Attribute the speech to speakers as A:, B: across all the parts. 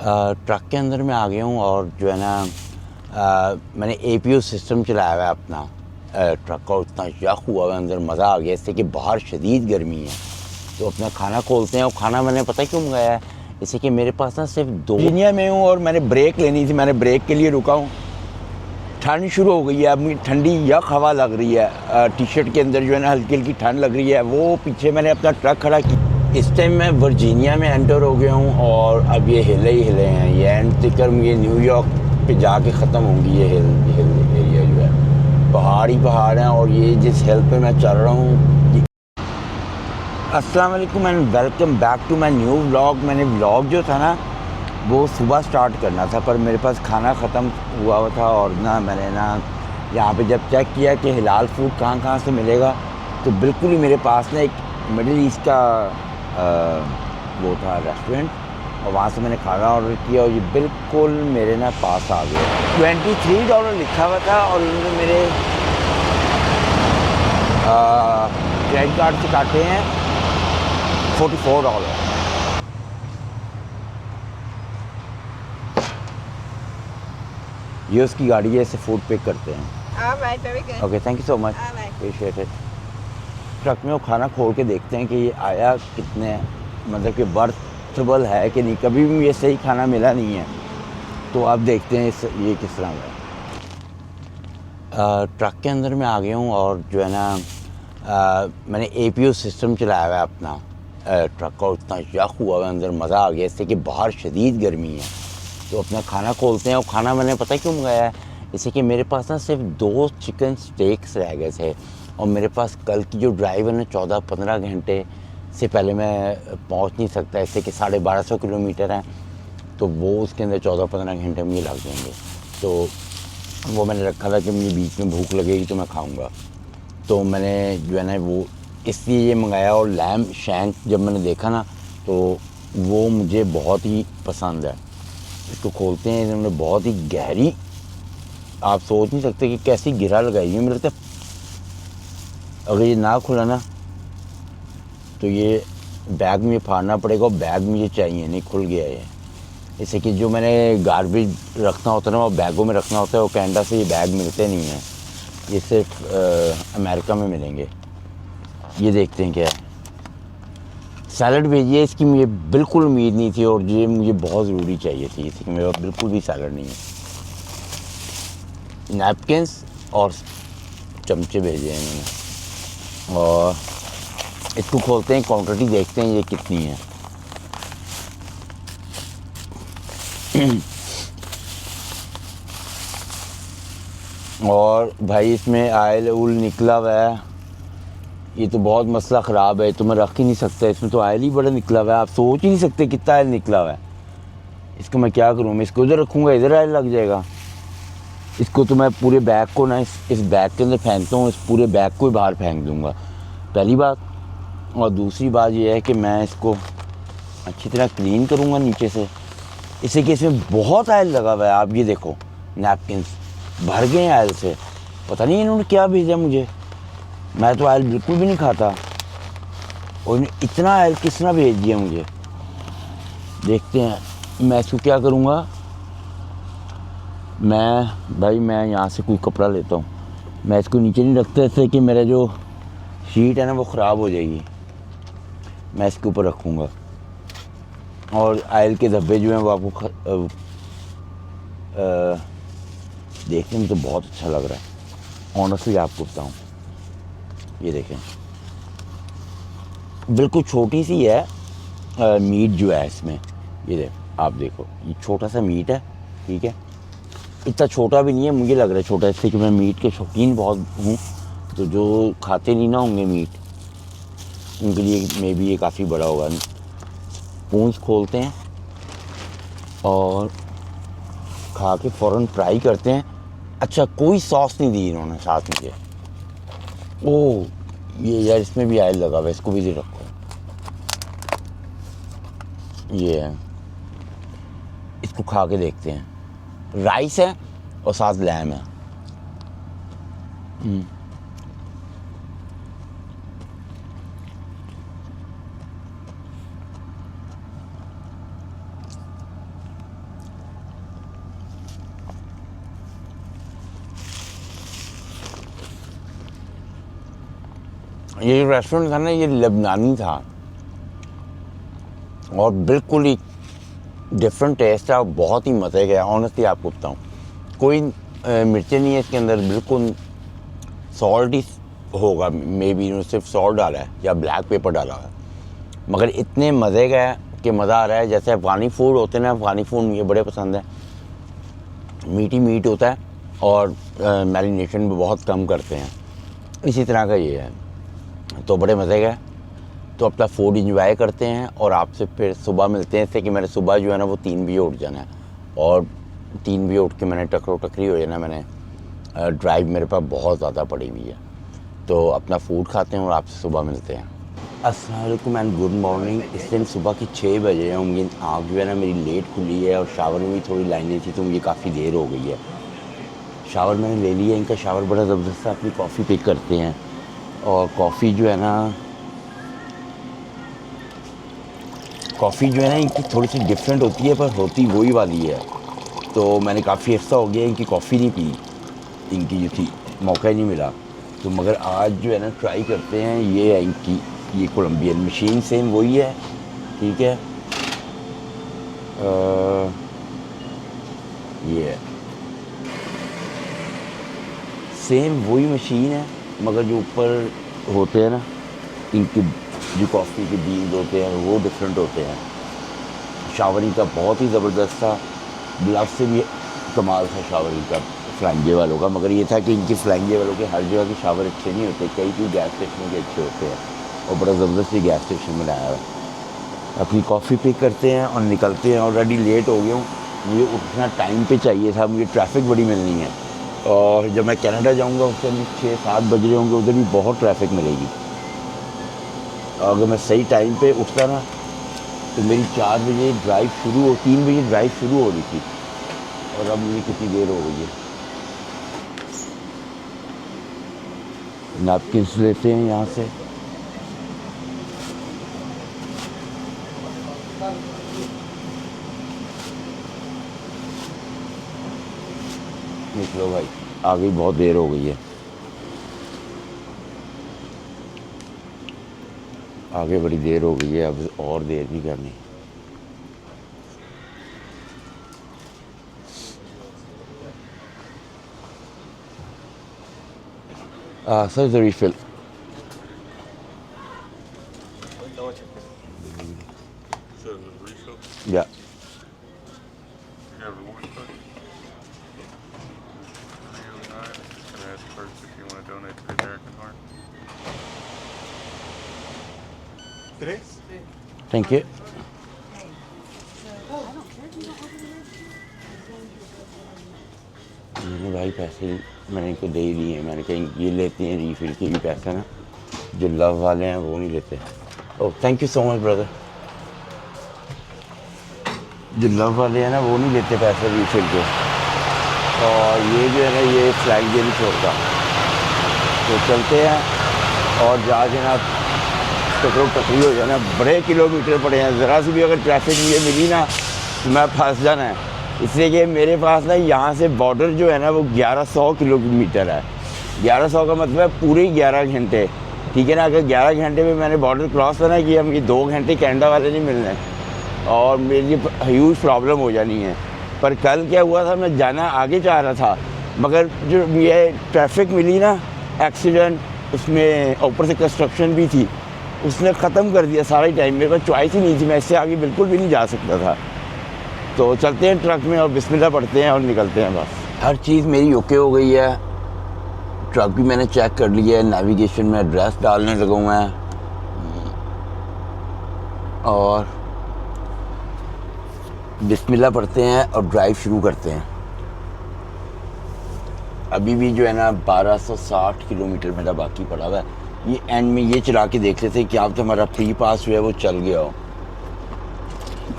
A: Truck के अंदर मैं आ गया हूँ और जो है ना मैंने एपीयू सिस्टम चलाया हुआ है अपना ट्रक का। उतना यक हुआ हुआ अंदर, मज़ा आ गया इससे कि बाहर शदीद गर्मी है। तो अपना खाना खोलते हैं और खाना मैंने पता क्यों मंगाया है, इससे कि मेरे पास ना सिर्फ दुनिया में हूँ और मैंने ब्रेक लेनी थी। मैंने ब्रेक के लिए रुका हूँ, ठंड शुरू हो गई है, अब मुझे ठंडी यक हवा लग रही है। टी शर्ट के अंदर जो है ना हल्की हल्की ठंड लग रही है। वो पीछे मैंने अपना ट्रक खड़ा किया। इस टाइम मैं वर्जीनिया में एंटर हो गया हूँ और अब ये हिले ही हिले हैं। ये एंड तक ये न्यूयॉर्क पे जाके ख़त्म होंगी। ये हिल एरिया जो है पहाड़ ही पहाड़ हैं और ये जिस हिल पे मैं चल रहा हूँ। अस्सलाम वालेकुम and welcome back to my new vlog. मैंने व्लॉग जो था ना वो सुबह स्टार्ट करना था, पर मेरे पास खाना ख़त्म हुआ था और ना मैंने ना यहाँ पे जब चेक किया कि हिलाल फूड कहाँ से मिलेगा, तो बिल्कुल ही मेरे पास ना एक मिडिल ईस्ट का वो था रेस्टोरेंट, और वहाँ से मैंने खाना ऑर्डर किया और ये बिल्कुल मेरे ना पास आ गया। $23 लिखा हुआ था और उन्होंने मेरे क्रेडिट कार्ड से काटे हैं $44। ये उसकी गाड़ी है, इसे फूड पिक करते हैं।
B: Alright, very good.
A: Okay, thank you so much,
B: Alright.
A: Appreciate it. Truck में वो खाना खोल के देखते हैं कि ये आया कितने, मतलब कि बर्थेबल है कि नहीं। कभी भी ये सही खाना मिला नहीं है, तो आप देखते हैं ये किस तरह है। ट्रक के अंदर मैं आ गया हूँ और जो है ना मैंने एपीयू सिस्टम चलाया हुआ है अपना ट्रक का। उतना यक हुआ हुआ अंदर, मज़ा आ गया इससे कि बाहर शदीद गर्मी है। तो अपना खाना खोलते हैं और खाना मैंने पता क्यों मंगाया है, इससे कि मेरे पास ना सिर्फ 2 चिकन स्टेक्स रह गए थे और मेरे पास कल की जो ड्राइव है ना 14-15 घंटे से पहले मैं पहुंच नहीं सकता, इससे कि 1250 किलोमीटर है, तो वो उसके अंदर 14-15 घंटे मुझे लग जाएंगे। तो वो मैंने रखा था कि मुझे बीच में भूख लगेगी तो मैं खाऊंगा, तो मैंने जो है ना वो इसलिए ये मंगाया। और लैम्ब शैंक जब मैंने देखा ना तो वो मुझे बहुत ही पसंद है। इसको खोलते हैं, इन्होंने बहुत ही गहरी, आप सोच नहीं सकते कि कैसी गिरा लगाई है। मेरे लगता है अगर ये ना खुला ना तो ये बैग में फाड़ना पड़ेगा, और बैग मुझे चाहिए नहीं, खुल गया है। इससे कि जो मैंने गार्बेज रखना होता है ना वो बैगों में रखना होता है, वो कनाडा से ये बैग मिलते नहीं हैं, ये सिर्फ अमेरिका में मिलेंगे। ये देखते हैं क्या है। सैलड भेजी है, इसकी मुझे बिल्कुल उम्मीद नहीं थी और ये मुझे बहुत ज़रूरी चाहिए थी, इसलिए मेरे पास बिल्कुल भी सैलड नहीं है। नैपकिन्स और चमचे भेजे हैं इन्होंने, और इसको खोलते हैं, क्वांटिटी देखते हैं ये कितनी है। और भाई इसमें आयल उल निकला हुआ है, ये तो बहुत मसला ख़राब है, तो मैं रख ही नहीं सकता। इसमें तो आयल ही बड़ा निकला हुआ है, आप सोच ही नहीं सकते कितना आयल निकला हुआ है। इसको मैं क्या करूँ, मैं इसको इधर रखूँगा, इधर आयल लग जाएगा। इसको तो मैं पूरे बैग को ना इस बैग के अंदर फेंकता हूँ, इस पूरे बैग को ही बाहर फेंक दूँगा, पहली बात। और दूसरी बात ये है कि मैं इसको अच्छी तरह क्लीन करूँगा नीचे से, इससे कि इसमें बहुत आयल लगा हुआ है। आप ये देखो, नैपकिन भर गए हैं आयल से, पता नहीं इन्होंने क्या भेजा मुझे। मैं तो आयल बिल्कुल भी नहीं खाता और इतना आयल किस तरह भेज दिया मुझे। देखते हैं मैं इसको क्या करूँगा। मैं यहाँ से कोई कपड़ा लेता हूँ, मैं इसको नीचे नहीं रखता, इससे कि मेरा जो शीट है ना वो ख़राब हो जाएगी। मैं इसके ऊपर रखूँगा और आयल के धब्बे जो हैं वो आपको देखने में तो बहुत अच्छा लग रहा है, ऑनेस्टली आपको बताऊँ। ये देखें, बिल्कुल छोटी सी है मीट जो है इसमें, ये आप देखो, ये छोटा सा मीट है, ठीक है। इतना छोटा भी नहीं है, मुझे लग रहा है छोटा, इससे कि मैं मीट के शौकीन बहुत हूँ, तो जो खाते नहीं ना होंगे मीट, उनके लिए मे बी ये काफ़ी बड़ा होगा। स्पून्स खोलते हैं और खा के फ़ौरन फ्राई करते हैं। अच्छा, कोई सॉस नहीं दी इन्होंने साथ मुझे। ओह ये यार, इसमें भी आयल लगा हुआ है, इसको भी दे रखो। ये है, इसको खा के देखते हैं। राइस है और साथ लैम है। ये जो रेस्टोरेंट था ना, ये लेबनानी था और बिल्कुल ही डिफरेंट टेस्ट है और बहुत ही मज़े का है। ऑनेस्टली आपको बताऊँ, कोई मिर्चें नहीं है इसके अंदर, बिल्कुल सॉल्ट ही होगा, मे बी इन्होंने सिर्फ सॉल्ट डाला है या ब्लैक पेपर डाला है, मगर इतने मज़े का है कि मज़ा आ रहा है। जैसे अफ़गानी फूड होते हैं ना, अफ़गानी फूड मुझे बड़े पसंद है, मीठी मीट होता है और मैरिनेशन भी बहुत कम करते हैं, इसी तरह का ये है। तो बड़े मज़े का है। तो अपना फूड इंजॉय करते हैं और आपसे फिर सुबह मिलते हैं। इससे कि मैंने सुबह जो है ना वो 3 बजे उठ जाना है और 3 बजे उठ के मैंने टकरी हो जाना। मैंने ड्राइव मेरे पास बहुत ज़्यादा पड़ी हुई है। तो अपना फूड खाते हैं और आपसे सुबह मिलते हैं। अस्सलाम वालेकुम एंड गुड मॉर्निंग। इस टाइम सुबह के 6 बजे हैं। मुझे आँख जो है ना मेरी लेट खुली है और शावर में भी थोड़ी लाइनें थी तो मुझे काफ़ी देर हो गई है। शावर मैंने ले लिया, इनका शावर बड़ा ज़बरदस्त है। अपनी कॉफ़ी पिक करते हैं और कॉफ़ी जो है ना इनकी थोड़ी सी डिफरेंट होती है, पर होती वही वाली है। तो मैंने काफ़ी अर्सा हो गया इनकी कॉफ़ी नहीं पी, इनकी जो थी मौका ही नहीं मिला। तो मगर आज जो है ना ट्राई करते हैं। ये है इनकी, ये कोलंबियन मशीन सेम वही है, ठीक है। ये है सेम वही मशीन है, मगर जो ऊपर होते हैं ना इनकी जो कॉफ़ी के बीन्स होते हैं वो डिफरेंट होते हैं। शावरिंग का बहुत ही ज़बरदस्त था, ग्लव से भी कमाल था शावरिंग का फ्लाइंगे वालों का। मगर ये था कि इनकी फ्लाइंगे वालों के हर जगह के शावर अच्छे नहीं होते, कई गैस स्टेशनों के अच्छे होते हैं और बड़ा ज़बरदस्त ही गैस स्टेशन बनाया है। अपनी कॉफ़ी पिक करते हैं और निकलते हैं। ऑलरेडी लेट हो गया हूँ, मुझे उठना टाइम पे चाहिए था, मुझे ट्रैफिक बड़ी मिलनी है। और जब मैं कनाडा जाऊँगा उस टाइम 6-7 बज रहे होंगे, उधर भी बहुत ट्रैफिक मिलेगी। अगर मैं सही टाइम पे उठता ना तो मेरी 4 बजे ड्राइव शुरू हो 3 बजे ड्राइव शुरू हो रही थी और अब मुझे कितनी देर हो गई है। नैपकिन्स लेते हैं यहाँ से। निकलो भाई, आगे बहुत देर हो गई है, आगे बड़ी देर हो गई है, अब और देर नहीं करनी। Sir the refill. या थैंक यू। मैंने भाई पैसे मैंने इनको दे ही दिए हैं। मैंने कहा ये लेते हैं रीफिल के भी पैसे ना, जो लव वाले हैं वो नहीं लेते। Oh thank you so much brother. जो लव वाले हैं ना वो नहीं लेते पैसे रीफिल के, और ये जो है ना ये फ्लाइट नहीं छोड़ता। तो चलते हैं और जाके ना टकरी हो जाना। बड़े किलोमीटर पड़े हैं, ज़रा सी भी अगर ट्रैफिक मुझे मिली ना तो मैं फंस जाना है। इसलिए कि मेरे पास ना यहाँ से बॉर्डर जो है ना वो 1100 किलोमीटर है। 1100 का मतलब है पूरे 11 घंटे, ठीक है ना। अगर 11 घंटे में मैंने बॉर्डर क्रॉस करना कि हम ये 2 घंटे कनाडा वाले नहीं मिलने और मेरी ह्यूज प्रॉब्लम हो जानी है। पर कल क्या हुआ था, मैं जाना आगे चाह रहा था, मगर जो ये ट्रैफिक मिली ना एक्सीडेंट, उसमें ऊपर से कंस्ट्रक्शन भी थी, उसने ख़त्म कर दिया सारा ही टाइम। मेरे पास चॉइस ही नहीं थी, मैं इससे आगे बिल्कुल भी नहीं जा सकता था। तो चलते हैं ट्रक में और बिस्मिल्लाह पढ़ते हैं और निकलते हैं। बस हर चीज़ मेरी ओके हो गई है। ट्रक भी मैंने चेक कर लिया है, नेविगेशन में एड्रेस डालने लगा हुआ है और बिस्मिल्लाह पढ़ते हैं और ड्राइव शुरू करते हैं। अभी भी जो है ना 1260 किलोमीटर मेरा बाकी पड़ा हुआ है। ये एंड में ये चला के देख लेते हैं कि आप तो हमारा प्री पास हुआ है वो चल गया हो।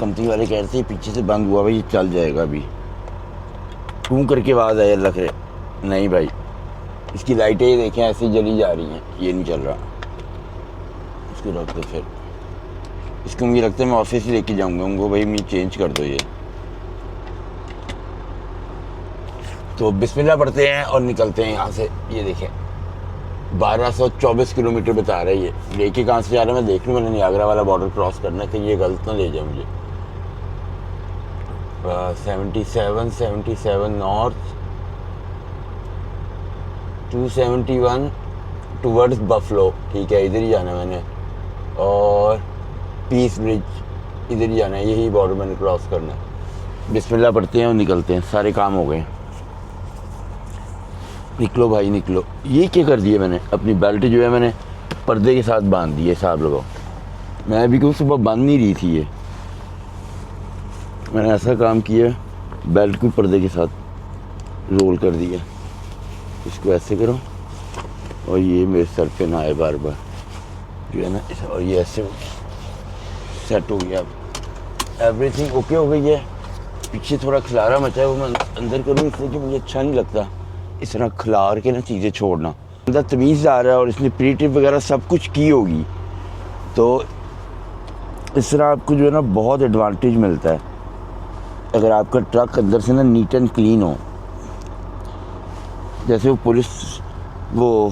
A: कंपनी वाले कह रहे थे पीछे से बंद हुआ भाई, ये चल जाएगा अभी। टूं करके आवाज़ आया, अल्लाह करे नहीं भाई, इसकी लाइटें ही देखें ऐसे जली जा रही हैं, ये नहीं चल रहा। इसको रख दो फिर, इसको मुझे लगता है मैं ऑफिस ही लेके जाऊँगा उनको, भाई मुझे चेंज कर दो ये। तो बिस्मिल्लाह पढ़ते हैं और निकलते हैं यहाँ से। ये देखें 1224 किलोमीटर बता रहा है ये। लेके कहाँ से जा रहा है मैं देख लूँ, मैंने नियाग्रा वाला बॉर्डर क्रॉस करना है, कहीं ये गलत ना ले जाए मुझे। 77 नॉर्थ, 271 टूवर्ड्स बफलो, ठीक है, इधर ही जाना है मैंने। और पीस ब्रिज इधर ही जाना है, यही बॉर्डर मैंने क्रॉस करना है। बिस्मिल्लाह पढ़ते हैं और निकलते हैं, सारे काम हो गए। निकलो भाई निकलो। ये क्या कर दिया मैंने, अपनी बेल्ट जो है मैंने पर्दे के साथ बांध दी है, साहब लोगों। मैं अभी क्यों सुबह बांध नहीं रही थी ये, मैंने ऐसा काम किया, बेल्ट को पर्दे के साथ रोल कर दिया। इसको ऐसे करो और ये मेरे सर पे ना आए बार बार, जो है ना, और ये ऐसे सेट हो गया। एवरीथिंग ओके हो गई है। पीछे थोड़ा खिलारा मचा है, वो मैं अंदर करूँ इसलिए कि मुझे अच्छा नहीं लगता इस तरह खिलार के ना चीज़ें छोड़ना। बंदा तमीज़दार है और इसने प्री टिप वगैरह सब कुछ की होगी, तो इस तरह आपको जो है ना बहुत एडवांटेज मिलता है अगर आपका ट्रक अंदर से ना नीट एंड क्लीन हो। जैसे वो पुलिस वो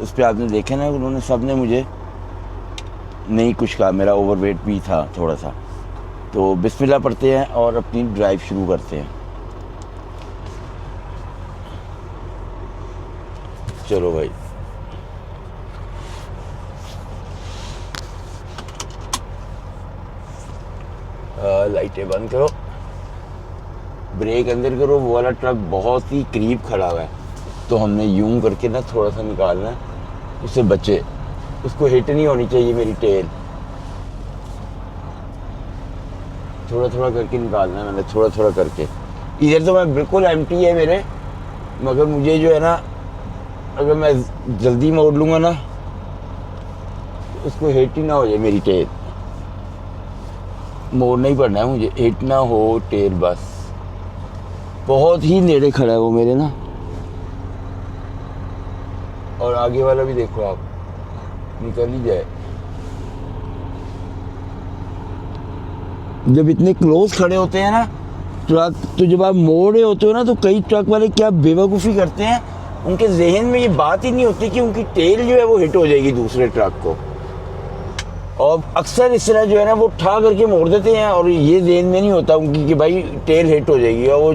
A: उस पर आपने देखा ना, उन्होंने सब ने मुझे नहीं कुछ कहा, मेरा ओवरवेट भी था थोड़ा सा। तो बिस्मिल्लाह पढ़ते हैं और अपनी ड्राइव शुरू करते हैं। चलो भाई, लाइटें बंद करो, ब्रेक अंदर करो। वो वाला ट्रक बहुत ही करीब खड़ा हुआ है, तो हमने यूं करके ना थोड़ा सा निकालना है, उससे बचे, उसको हिट नहीं होनी चाहिए मेरी टेल। थोड़ा थोड़ा करके निकालना है मैंने, थोड़ा थोड़ा करके। इधर तो मैं बिल्कुल एम्प्टी है मेरे, मगर मुझे जो है ना, अगर मैं जल्दी मोड़ लूँगा ना, उसको हिट ही ना हो जाए मेरी टेल। मोड़ना ही पड़ना है मुझे, हिट ना हो टेल बस। बहुत ही नेड़े खड़ा है वो मेरे ना। और आगे वाला भी देखो आप, निकल ही जाए। जब इतने क्लोज खड़े होते हैं ना ट्रक, तो जब आप मोड़ रहे होते हो ना, तो कई ट्रक वाले क्या बेवकूफ़ी करते हैं, उनके जहन में ये बात ही नहीं होती कि उनकी टेल जो है वो हिट हो जाएगी दूसरे ट्रक को। और अक्सर इस तरह जो है ना वो ठा करके मोड़ देते हैं, और ये जहन में नहीं होता उनकी कि भाई टेल हिट हो जाएगी, और वो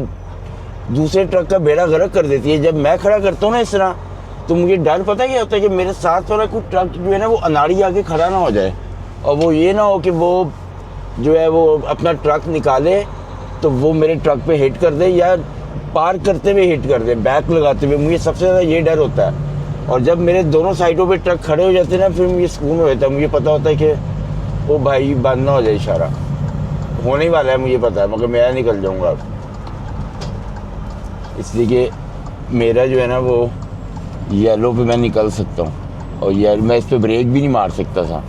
A: दूसरे ट्रक का बेड़ा गर्क कर देती है। जब मैं खड़ा करता हूँ ना इस तरह, तो मुझे डर पता क्या होता है कि मेरे साथ वाला कोई ट्रक जो है ना वो अनाड़ी आके खड़ा ना हो जाए, और वो ये ना हो कि वो जो है वो अपना ट्रक निकाले तो वो मेरे ट्रक पे हिट कर दे, या पार करते हुए हिट कर दे, बैक लगाते हुए। मुझे सबसे ज़्यादा ये डर होता है। और जब मेरे दोनों साइडों पे ट्रक खड़े हो जाते हैं ना, फिर मुझे सुकून हो जाता है। मुझे पता होता है कि वो भाई बंद ना हो जाए, इशारा होने ही वाला है, मुझे पता है, मगर मैं निकल जाऊँगा अब। इसलिए कि मेरा जो है ना वो येलो पे मैं निकल सकता हूँ, और यार मैं इस पर ब्रेक भी नहीं मार सकता था।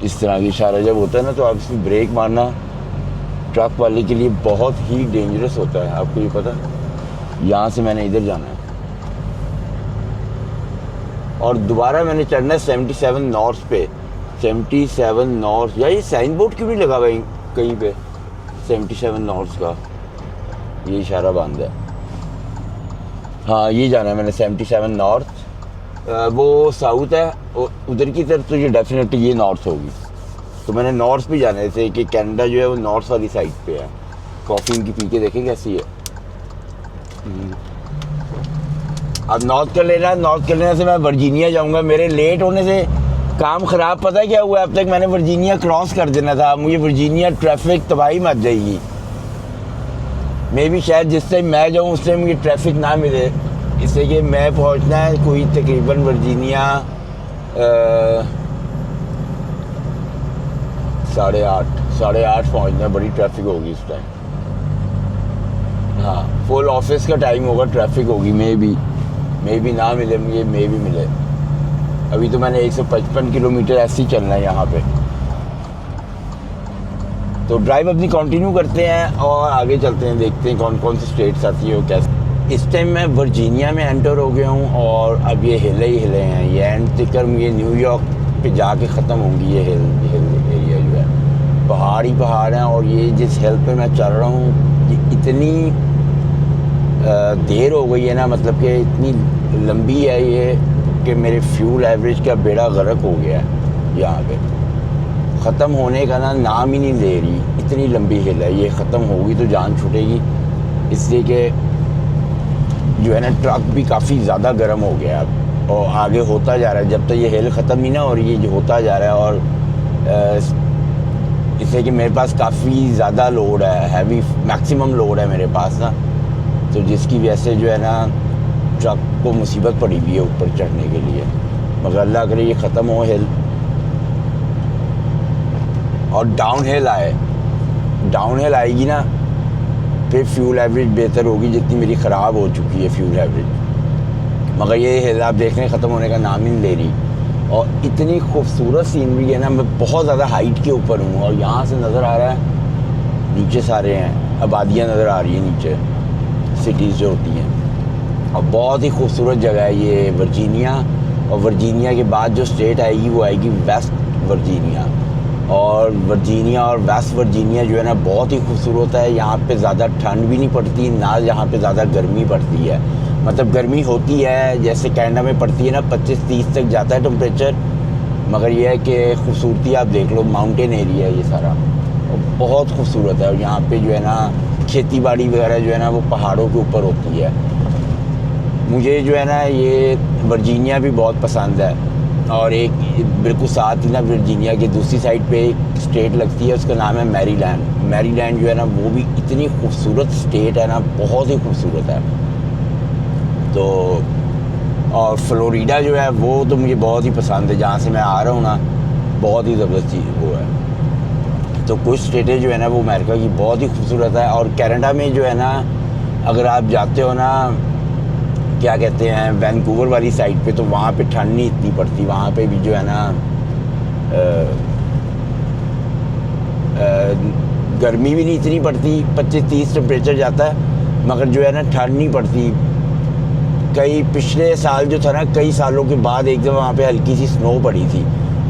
A: इस तरह की इशारा जब होता है ना, तो आप इसमें ब्रेक मारना ट्रक वाले के लिए बहुत ही डेंजरस होता है, आपको ये पता है। यहाँ से मैंने इधर जाना है और दोबारा मैंने चढ़ना है 77 नॉर्थ पे। 77 नॉर्थ, या ये साइन बोर्ड क्यों नहीं लगा हुआ कहीं पे 77 नॉर्थ का, ये इशारा बंद है। हाँ, ये जाना है मैंने 77 नॉर्थ। वो साउथ है, उधर की तरफ, तो ये डेफिनेटली ये नॉर्थ होगी। तो मैंने नॉर्थ भी जाना है, जैसे कि कनाडा जो है वो नॉर्थ वाली साइड पे है। कॉफ़ी इनकी पी के देखें कैसी है। अब नॉर्थ कैरोलिना से मैं वर्जीनिया जाऊंगा। मेरे लेट होने से काम ख़राब पता है क्या हुआ, अब तक मैंने वर्जीनिया क्रॉस कर देना था। मुझे वर्जीनिया ट्रैफिक तबाही मच जाएगी। मे भी शायद जिस टाइम मैं जाऊँ उस टाइम मुझे ट्रैफिक ना मिले, इससे कि मैं पहुँचना है कोई तकरीबन वर्जीनिया 8:30 पहुँचना, बड़ी ट्रैफिक होगी इस टाइम। हाँ, फुल ऑफिस का टाइम होगा, ट्रैफिक होगी। मे भी ना मिले मुझे, मे भी मिले। अभी तो मैंने 155 किलोमीटर ऐसे ही चलना है यहाँ पे। तो ड्राइव अपनी कंटिन्यू करते हैं और आगे चलते हैं, देखते हैं कौन कौन सी स्टेट्स आती है और कैसे। इस टाइम मैं वर्जीनिया में एंटर हो गया हूँ, और अब ये हिले ही हिले हैं। ये एंड तक ये न्यूयॉर्क पे जाके ख़त्म होंगी ये हिल एरिया जो है। पहाड़ ही पहाड़ हैं, और ये जिस हिल पे मैं चल रहा हूँ ये इतनी देर हो गई है ना, मतलब कि इतनी लंबी है ये कि मेरे फ्यूल एवरेज का बेड़ा गर्क हो गया है यहाँ पे। ख़त्म होने का ना नाम ही नहीं ले रही, इतनी लंबी हिल है। ये ख़त्म होगी तो जान छूटेगी, इसलिए कि जो है ना ट्रक भी काफ़ी ज़्यादा गर्म हो गया अब और आगे होता जा रहा है। जब तक ये हिल ख़त्म नहीं ना और ये होता जा रहा है, और इसलिए कि मेरे पास काफ़ी ज़्यादा लोड है, हैवी मैक्सिमम लोड है मेरे पास ना, तो जिसकी वजह से जो है ना ट्रक को मुसीबत पड़ी हुई है ऊपर चढ़ने के लिए। मगर अल्लाह करे ये ख़त्म हो हिल और डाउन हिल आए। डाउन हिल आएगी ना फिर फ्यूल एवरेज बेहतर होगी, जितनी मेरी ख़राब हो चुकी है फ्यूल एवरेज। मगर ये हिल आप देख रहे हैं ख़त्म होने का नाम ही नहीं ले रही। और इतनी खूबसूरत सीनरी है ना, मैं बहुत ज़्यादा हाइट के ऊपर हूँ और यहाँ से नज़र आ रहा है नीचे सारे हैं, आबादियाँ नज़र आ रही हैं नीचे, सिटीज़ जो होती हैं। और बहुत ही खूबसूरत जगह है ये वर्जीनिया। और वर्जीनिया के बाद जो स्टेट आएगी वो आएगी वेस्ट वर्जीनिया। और वर्जीनिया और वेस्ट वर्जीनिया जो है ना बहुत ही खूबसूरत है। यहाँ पे ज़्यादा ठंड भी नहीं पड़ती ना, यहाँ पे ज़्यादा गर्मी पड़ती है। मतलब गर्मी होती है जैसे कनाडा में पड़ती है ना, 25-30 तक जाता है टेम्परेचर। मगर यह है कि खूबसूरती आप देख लो, माउंटेन एरिया है ये सारा और बहुत खूबसूरत है। और यहाँ पे जो है ना खेती बाड़ी वगैरह जो है ना वो पहाड़ों के ऊपर होती है। मुझे जो है ना ये वर्जीनिया भी बहुत पसंद है। और एक बिल्कुल साथ ही ना वर्जीनिया के दूसरी साइड पे एक स्टेट लगती है, उसका नाम है मैरीलैंड। मैरीलैंड जो है ना वो भी इतनी खूबसूरत स्टेट है ना, बहुत ही खूबसूरत है। तो और फ्लोरिडा जो है वो तो मुझे बहुत ही पसंद है, जहाँ से मैं आ रहा हूँ ना, बहुत ही ज़बरदस्त चीज़ वो है। तो कुछ स्टेटें जो है ना वो अमेरिका की बहुत ही खूबसूरत है। और कनाडा में जो है ना अगर आप जाते हो ना क्या कहते हैं वैंकूवर वाली साइड पे, तो वहाँ पे ठंड नहीं इतनी पड़ती। वहाँ पे भी जो है ना गर्मी भी नहीं इतनी पड़ती, 25-30 टेम्परेचर जाता है, मगर जो है ना ठंड नहीं पड़ती। कई पिछले साल जो था ना, कई सालों के बाद एकदम वहाँ पे हल्की सी स्नो पड़ी थी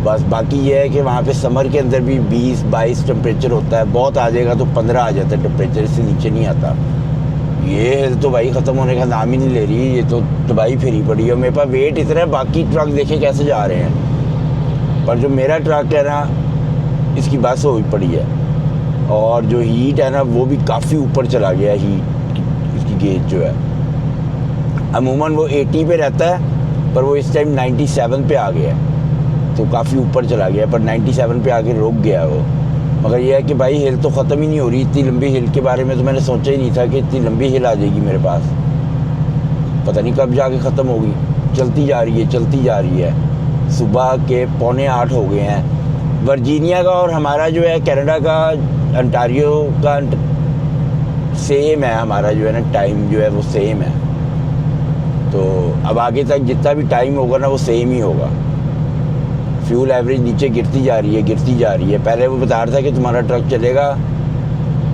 A: बस। बाकी ये है कि वहाँ पे समर के अंदर भी 20-22 टेम्परेचर होता है, बहुत आ जाएगा तो 15 आ जाता है टेम्परेचर, इससे नीचे नहीं आता। ये हिल तो भाई ख़त्म होने का नाम ही नहीं ले रही, ये तो तबाही फेरी पड़ी है। मेरे पास वेट इतना है, बाकी ट्रक देखे कैसे जा रहे हैं, पर जो मेरा ट्रक है ना इसकी बस हो पड़ी है। और जो हीट है ना वो भी काफ़ी ऊपर चला गया है, हीट इसकी गेज जो है। अमूमन वो 80 पे रहता है, पर वो इस टाइम 97 पे आ गया है, तो काफ़ी ऊपर चला गया, पर 97 पे आके रुक गया वो। मगर यह है कि भाई हिल तो ख़त्म ही नहीं हो रही। इतनी लंबी हिल के बारे में तो मैंने सोचा ही नहीं था कि इतनी लंबी हिल आ जाएगी मेरे पास। पता नहीं कब जाके ख़त्म होगी, चलती जा रही है चलती जा रही है। सुबह के 7:45 हो गए हैं। वर्जीनिया का और हमारा जो है कनाडा का, अंटारियो का सेम है, हमारा जो है ना टाइम जो है वो सेम है। तो अब आगे तक जितना भी टाइम होगा ना वो सेम ही होगा। फ्यूल एवरेज नीचे गिरती जा रही है गिरती जा रही है। पहले वो बता रहा था कि तुम्हारा ट्रक चलेगा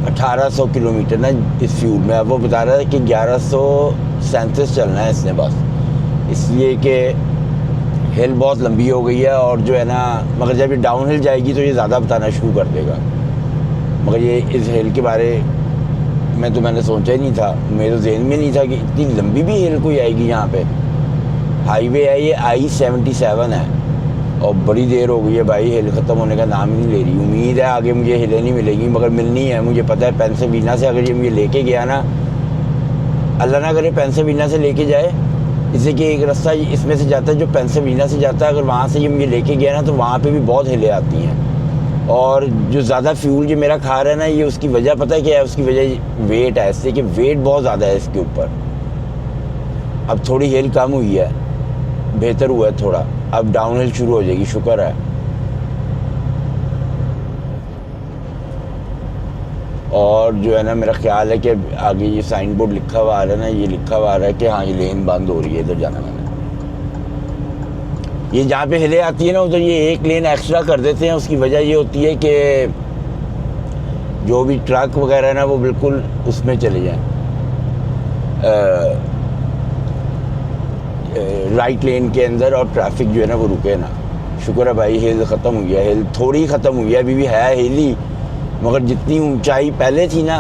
A: 1800 किलोमीटर ना इस फ्यूल में, अब वो बता रहा है कि 1137 चलना है इसने बस, इसलिए कि हिल बहुत लंबी हो गई है। और जो है ना मगर जब ये डाउन हिल जाएगी तो ये ज़्यादा बताना शुरू कर देगा। मगर ये इस हिल के बारे में तो मैंने सोचा ही नहीं था, मेरे तो जहन में नहीं था कि इतनी लंबी भी हिल कोई आएगी। यहाँ पे हाईवे है, ये I-77 है और बड़ी देर हो गई है भाई, हिल ख़त्म होने का नाम ही नहीं ले रही। उम्मीद है आगे मुझे हिलें नहीं मिलेगी, मगर मिलनी है। मुझे पता है पेंसिल्वेनिया से अगर ये मुझे लेके गया ना, अल्लाह ना करे पेंसिल्वेनिया से लेके जाए, इससे कि एक रास्ता इसमें से जाता है जो पेंसिल्वेनिया से जाता है, अगर वहाँ से ये मुझे लेके गया ना तो वहाँ पे भी बहुत हिलें आती हैं। और जो ज़्यादा फ्यूल जो मेरा खा रहा है ना, ये उसकी वजह पता है क्या है? उसकी वजह वेट है, इससे कि वेट बहुत ज़्यादा है इसके ऊपर। अब थोड़ी हिल कम हुई है, बेहतर हुआ है थोड़ा, अब डाउन हिल शुरू हो जाएगी, शुक्र है। और जो है ना मेरा ख्याल है कि आगे ये साइन बोर्ड लिखा हुआ आ रहा है ना, ये लिखा हुआ आ रहा है कि हाँ ये लेन बंद हो रही है, इधर जाना मैंने। ये जहाँ पे हिलें आती है ना उधर ये एक लेन एक्स्ट्रा कर देते हैं। उसकी वजह ये होती है कि जो भी ट्रक वगैरह है ना वो बिल्कुल उसमें चले जाएं, राइट लेन के अंदर, और ट्रैफिक जो है ना वो रुके ना। शुक्र है भाई हिल ख़त्म हुई है, हिल थोड़ी ख़त्म हुई है, अभी भी है हिल ही, मगर जितनी ऊंचाई पहले थी ना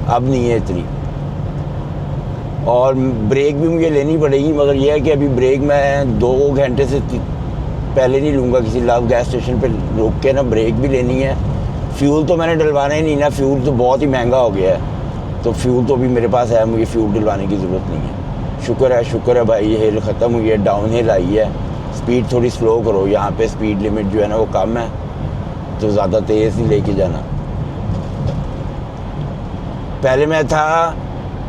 A: अब नहीं है इतनी। और ब्रेक भी मुझे लेनी पड़ेगी, मगर यह है कि अभी ब्रेक मैं 2 घंटे से पहले नहीं लूँगा। किसी लाभ गैस स्टेशन पे रुक के ना ब्रेक भी लेनी है। फ्यूल तो मैंने डलवाना ही नहीं ना, फ्यूल तो बहुत ही महंगा हो गया है, तो फ्यूल तो अभी मेरे पास है, मुझे फ्यूल डलवाने की ज़रूरत नहीं है। शुक्र है भाई, ये हिल ख़त्म हुई है, डाउन हिल आई है। स्पीड थोड़ी स्लो करो, यहाँ पे स्पीड लिमिट जो है ना वो कम है, तो ज़्यादा तेज़ नहीं लेके जाना। पहले मैं था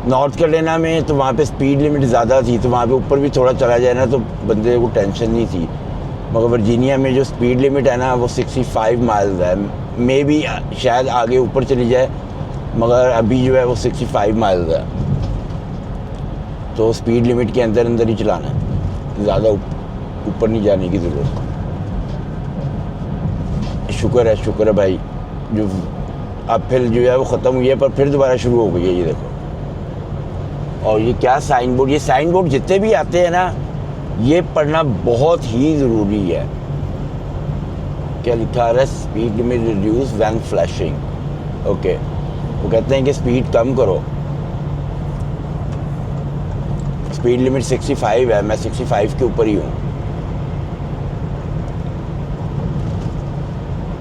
A: नॉर्थ कैरोलिना में, तो वहाँ पे स्पीड लिमिट ज़्यादा थी, तो वहाँ पे ऊपर भी थोड़ा चला जाए ना तो बंदे को टेंशन नहीं थी। मगर वर्जीनिया में जो स्पीड लिमिट है ना वो 65 माइल्स है। मे भी शायद आगे ऊपर चली जाए, मगर अभी जो है वो 65 माइल्स है। तो स्पीड लिमिट के अंदर ही चलाना है, ज़्यादा ऊपर नहीं जाने की ज़रूरत। शुक्र है भाई, जो अब फिर जो है वो ख़त्म हुई है, पर फिर दोबारा शुरू हो गई है, ये देखो। और ये क्या साइन बोर्ड, ये साइन बोर्ड जितने भी आते हैं ना, ये पढ़ना बहुत ही ज़रूरी है। क्या लिखा है, speed limit reduce when flashing. Okay, वो कहते हैं कि स्पीड कम करो। स्पीड लिमिट 65 है, मैं 65 के ऊपर ही हूँ।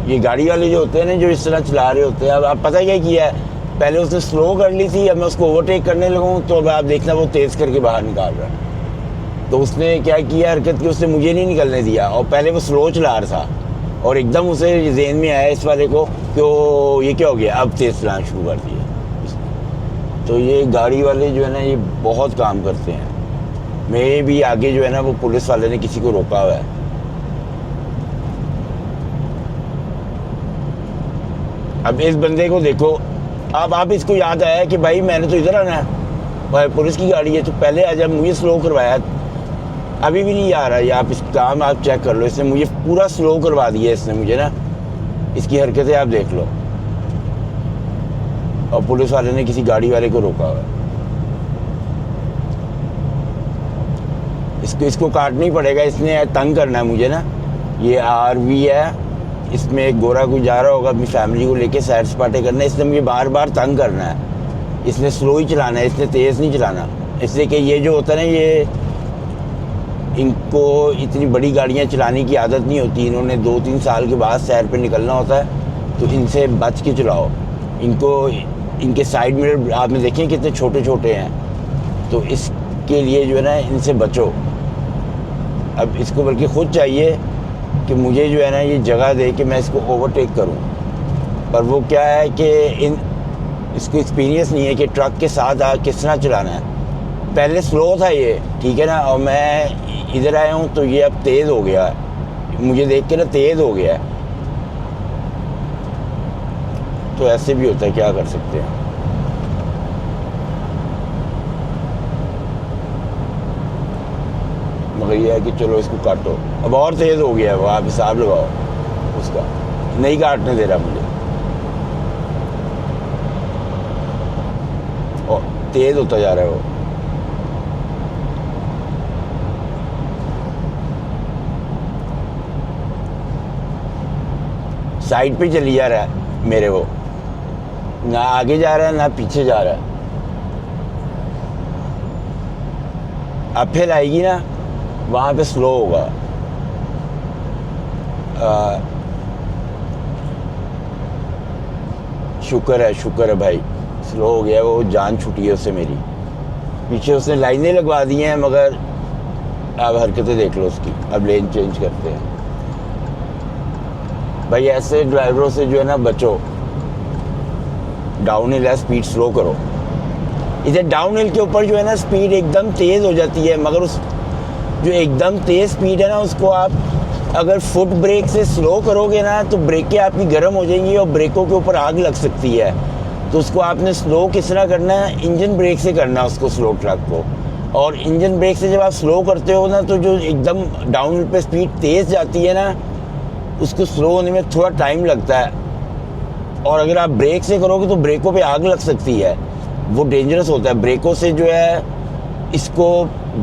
A: ये गाड़ी वाले जो होते हैं ना, जो इस तरह चला रहे होते हैं, अब आप पता क्या किया है, पहले उसने स्लो कर ली थी, अब मैं उसको ओवरटेक करने लगूँ तो अब आप देखना वो तेज़ करके बाहर निकाल रहा है। तो उसने क्या किया हरकत की, उसने मुझे नहीं निकलने दिया, और पहले वो स्लो चला रहा था, और एकदम उसे ज़हन में आया इस वाले को कि ये क्या हो गया, अब तेज़ चलाना शुरू कर दिया। तो ये गाड़ी वाले जो है ना, ये बहुत काम करते हैं। मैं भी आगे जो है ना वो पुलिस वाले ने किसी को रोका हुआ है। अब इस बंदे को देखो, अब आप इसको याद आया कि भाई मैंने तो इधर आना है, भाई पुलिस की गाड़ी है, तो पहले आ जब मुझे स्लो करवाया, अभी भी नहीं आ रहा है। आप इस काम आप चेक कर लो, इसने मुझे पूरा स्लो करवा दिया इसने मुझे ना, इसकी हरकतें आप देख लो। और पुलिस वाले ने किसी गाड़ी वाले को रोका हुआ है। इसको काटना ही पड़ेगा, इसने तंग करना है मुझे ना। ये RV है, इसमें एक गोरा कोई जा रहा होगा अपनी फैमिली को लेके सैर सपाटे करना है, इसने मुझे बार बार तंग करना है। इसने स्लो ही चलाना है, इसने तेज़ नहीं चलाना। इसलिए कि ये जो होता है ना, ये इनको इतनी बड़ी गाड़ियाँ चलाने की आदत नहीं होती। इन्होंने 2-3 साल के बाद सैर पे निकलना होता है, तो इनसे बच के चलाओ। इनको इनके साइड मिरर आपने देखें कितने छोटे छोटे हैं, तो इसके लिए जो है ना इनसे बचो। अब इसको बल्कि ख़ुद चाहिए कि मुझे जो है ना ये जगह दे कि मैं इसको ओवरटेक करूं, पर वो क्या है कि इसको एक्सपीरियंस नहीं है कि ट्रक के साथ किस तरह चलाना है। पहले स्लो था ये, ठीक है ना, और मैं इधर आया हूँ तो ये अब तेज़ हो गया, मुझे देख के ना तेज़ हो गया है। तो ऐसे भी होता है, क्या कर सकते हैं। मगर ये है कि चलो इसको काटो, अब और तेज़ हो गया है वो, आप हिसाब लगाओ उसका, नहीं काटने दे रहा मुझे, और तेज़ होता जा रहा है वो। साइड पे चली जा रहा है मेरे, वो ना आगे जा रहा है ना पीछे जा रहा है। अब फिर आएगी ना, वहाँ पे स्लो होगा। शुक्र है भाई, स्लो हो गया वो, जान छूटी है उससे मेरी। पीछे उसने लाइनें लगवा दी हैं, मगर अब हरकतें देख लो उसकी। अब लेन चेंज करते हैं भाई, ऐसे ड्राइवरों से जो है ना बचो। डाउन हिल है, स्पीड स्लो करो। इधर डाउन हिल के ऊपर जो है ना स्पीड एकदम तेज़ हो जाती है, मगर उस जो एकदम तेज़ स्पीड है ना, उसको आप अगर फुट ब्रेक से स्लो करोगे ना तो ब्रेकें आपकी गर्म हो जाएंगी और ब्रेकों के ऊपर आग लग सकती है। तो उसको आपने स्लो किस तरह करना है, इंजन ब्रेक से करना है उसको, स्लो ट्रक को। और इंजन ब्रेक से जब आप स्लो करते हो ना, तो जो एकदम डाउन हिल पे स्पीड तेज़ जाती है ना, उसको स्लो होने में थोड़ा टाइम लगता है। और अगर आप ब्रेक से करोगे तो ब्रेकों पे आग लग सकती है, वो डेंजरस होता है। ब्रेकों से जो है इसको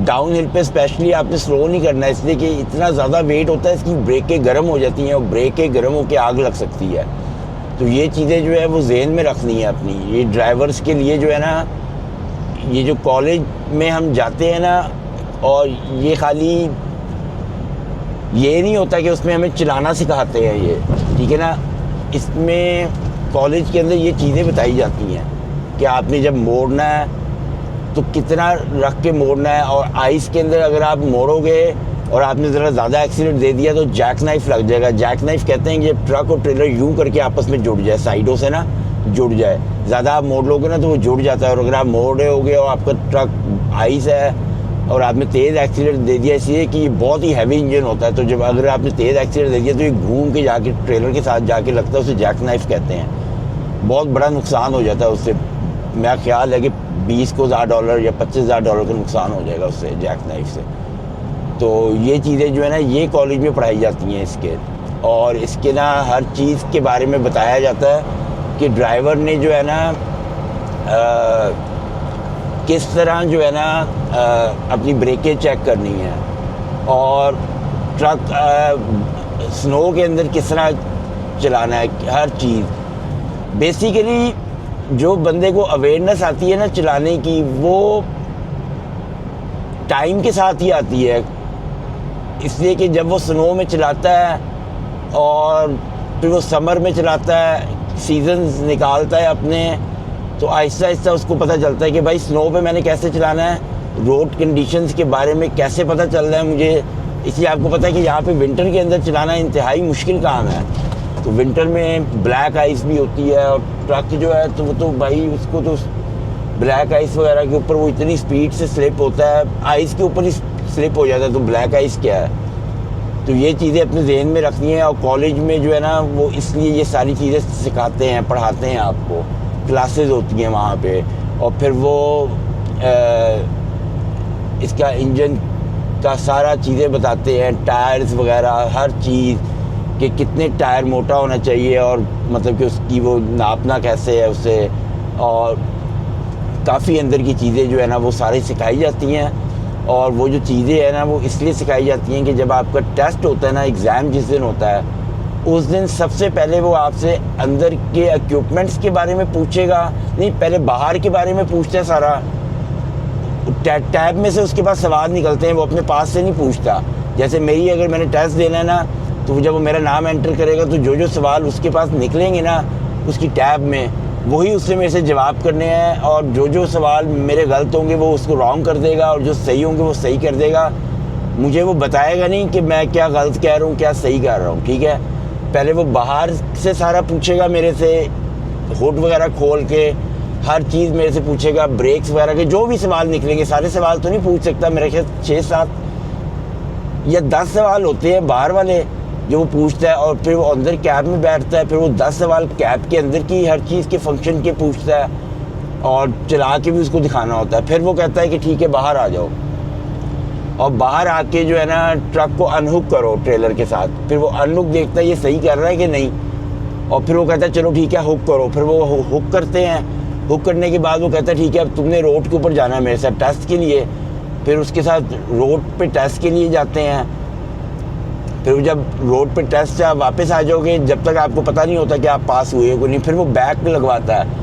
A: डाउन हिल पे स्पेशली आपने स्लो नहीं करना है, इसलिए कि इतना ज़्यादा वेट होता है, इसकी ब्रेकें गर्म हो जाती हैं और ब्रेकें गर्म होकर आग लग सकती है। तो ये चीज़ें जो है वो जहन में रखनी है अपनी। ये ड्राइवर्स के लिए जो है ना, ये जो कॉलेज में हम जाते हैं ना, और ये खाली ये नहीं होता कि उसमें हमें चलाना सिखाते हैं ये, ठीक है ना। इसमें कॉलेज के अंदर ये चीज़ें बताई जाती हैं कि आपने जब मोड़ना है तो कितना रख के मोड़ना है, और आइस के अंदर अगर आप मोड़ोगे और आपने ज़रा ज़्यादा एक्सीडेंट दे दिया तो जैक नाइफ लग जाएगा। जैक नाइफ कहते हैं कि जब ट्रक और ट्रेलर यूं करके आपस में जुड़ जाए, साइडों से ना जुड़ जाए, ज़्यादा आप मोड़ लोगे ना तो वो जुड़ जाता है। और अगर आप मोड़ रहे होगे और आपका ट्रक आइस है और आपने तेज़ एक्सीडेंट दे दिया, इसलिए कि ये बहुत ही हैवी इंजन होता है, तो जब अगर आपने तेज़ एक्सीडेंट दे दिया तो ये घूम के जाके ट्रेलर के साथ जाके लगता है, उसे जैक नाइफ कहते हैं। बहुत बड़ा नुकसान हो जाता है उससे। मेरा ख्याल है कि 20 को $1000 या $25,000 का नुकसान हो जाएगा उससे, जैक नाइफ से। तो ये चीज़ें जो है ना ये कॉलेज में पढ़ाई जाती हैं इसके, और इसके ना हर चीज़ के बारे में बताया जाता है कि ड्राइवर ने जो है ना किस तरह जो है ना अपनी ब्रेकें चेक करनी है, और ट्रक स्नो के अंदर किस तरह चलाना है, हर चीज़। बेसिकली जो बंदे को अवेयरनेस आती है ना चलाने की, वो टाइम के साथ ही आती है, इसलिए कि जब वो स्नो में चलाता है और फिर वो समर में चलाता है, सीजन्स निकालता है अपने, तो आहिस्ता आहिस्ता उसको पता चलता है कि भाई स्नो पे मैंने कैसे चलाना है, रोड कंडीशंस के बारे में कैसे पता चल रहा है मुझे। इसलिए आपको पता है कि यहाँ पे विंटर के अंदर चलाना इंतहाई मुश्किल काम है। तो विंटर में ब्लैक आइस भी होती है, और ट्रक जो है तो वो तो भाई उसको तो ब्लैक आइस वगैरह के ऊपर वो इतनी स्पीड से स्लिप होता है, आइस के ऊपर ही स्लिप हो जाता है, तो ब्लैक आइस क्या है। तो ये चीज़ें अपने जहन में रखनी है, और कॉलेज में जो है ना वो इसलिए ये सारी चीज़ें सिखाते हैं, पढ़ाते हैं आपको, क्लासेस होती हैं वहाँ पे। और फिर वो इसका इंजन का सारा चीज़ें बताते हैं, टायर्स वगैरह हर चीज़, कि कितने टायर मोटा होना चाहिए, और मतलब कि उसकी वो नापना कैसे है उससे, और काफ़ी अंदर की चीज़ें जो है ना वो सारी सिखाई जाती हैं। और वो जो चीज़ें हैं ना वो इसलिए सिखाई जाती हैं कि जब आपका टेस्ट होता है ना, एग्ज़ाम जिस दिन होता है, उस दिन सबसे पहले वो आपसे अंदर के इक्विपमेंट्स के बारे में पूछेगा, नहीं पहले बाहर के बारे में पूछता है सारा। टैब में से उसके पास सवाल निकलते हैं, वो अपने पास से नहीं पूछता। जैसे मेरी अगर मैंने टेस्ट देना है ना, तो जब वो मेरा नाम एंटर करेगा तो जो जो सवाल उसके पास निकलेंगे ना उसकी टैब में, वही उससे मेरे से जवाब करने हैं, और जो जो सवाल मेरे गलत होंगे वो उसको रॉन्ग कर देगा, और जो सही होंगे वो सही कर देगा। मुझे वो बताएगा नहीं कि मैं क्या गलत कह रहा हूँ क्या सही कर रहा हूँ, ठीक है। पहले वो बाहर से सारा पूछेगा मेरे से, हुड वगैरह खोल के हर चीज़ मेरे से पूछेगा, ब्रेक्स वगैरह के जो भी सवाल निकलेंगे, सारे सवाल तो नहीं पूछ सकता, मेरे ख्याल 6-7 या 10 सवाल होते हैं बाहर वाले जो वो पूछता है, और फिर वो अंदर कैब में बैठता है, फिर वो 10 सवाल कैब के अंदर की हर चीज़ के फंक्शन के पूछता है, और चला के भी उसको दिखाना होता है। फिर वो कहता है कि ठीक है बाहर आ जाओ, और बाहर आके जो है ना ट्रक को अनहुक करो ट्रेलर के साथ। फिर वो अनहुक देखता है ये सही कर रहा है कि नहीं, और फिर वो कहता है चलो ठीक है हुक करो। फिर वो हुक करते हैं, हुक करने के बाद वो कहता है ठीक है अब तुमने रोड के ऊपर जाना है मेरे साथ टेस्ट के लिए। फिर उसके साथ रोड पे टेस्ट के लिए जाते हैं। फिर जब रोड पे टेस्ट से आप वापस आ जाओगे, जब तक आपको पता नहीं होता कि आप पास हुए हो कि नहीं, फिर वो बैक लगवाता है,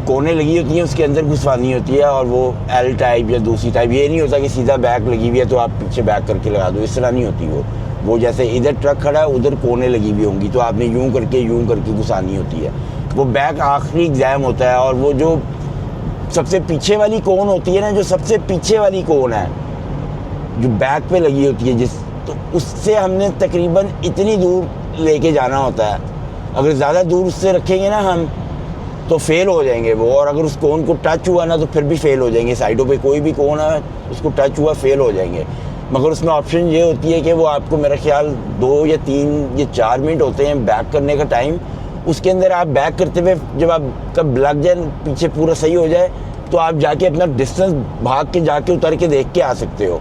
A: कोने लगी होती हैं उसके अंदर घुसवानी होती है, और वो एल टाइप या दूसरी टाइप, ये नहीं होता कि सीधा बैक लगी हुई है तो आप पीछे बैक करके लगा दो, इस तरह नहीं होती वो जैसे इधर ट्रक खड़ा है उधर कोने लगी हुई होंगी, तो आपने यूं करके घुसानी होती है। वो बैक आखिरी एग्ज़ाम होता है, और वो जो सबसे पीछे वाली कोन होती है ना, जो सबसे पीछे वाली कोन है जो बैक पे लगी होती है जिस, तो उससे हमने तकरीबन इतनी दूर लेके जाना होता है। अगर ज़्यादा दूर उससे रखेंगे ना हम तो फेल हो जाएंगे वो, और अगर उस कोन को टच हुआ ना तो फिर भी फेल हो जाएंगे। साइडों पे कोई भी कोन है उसको टच हुआ फेल हो जाएंगे। मगर उसमें ऑप्शन ये होती है कि वो आपको मेरा ख्याल 2 या 3 या 4 मिनट होते हैं बैक करने का टाइम, उसके अंदर आप बैक करते हुए जब आपका लग जाए पीछे पूरा सही हो जाए तो आप जाके अपना डिस्टेंस भाग के जाके उतर के देख के आ सकते हो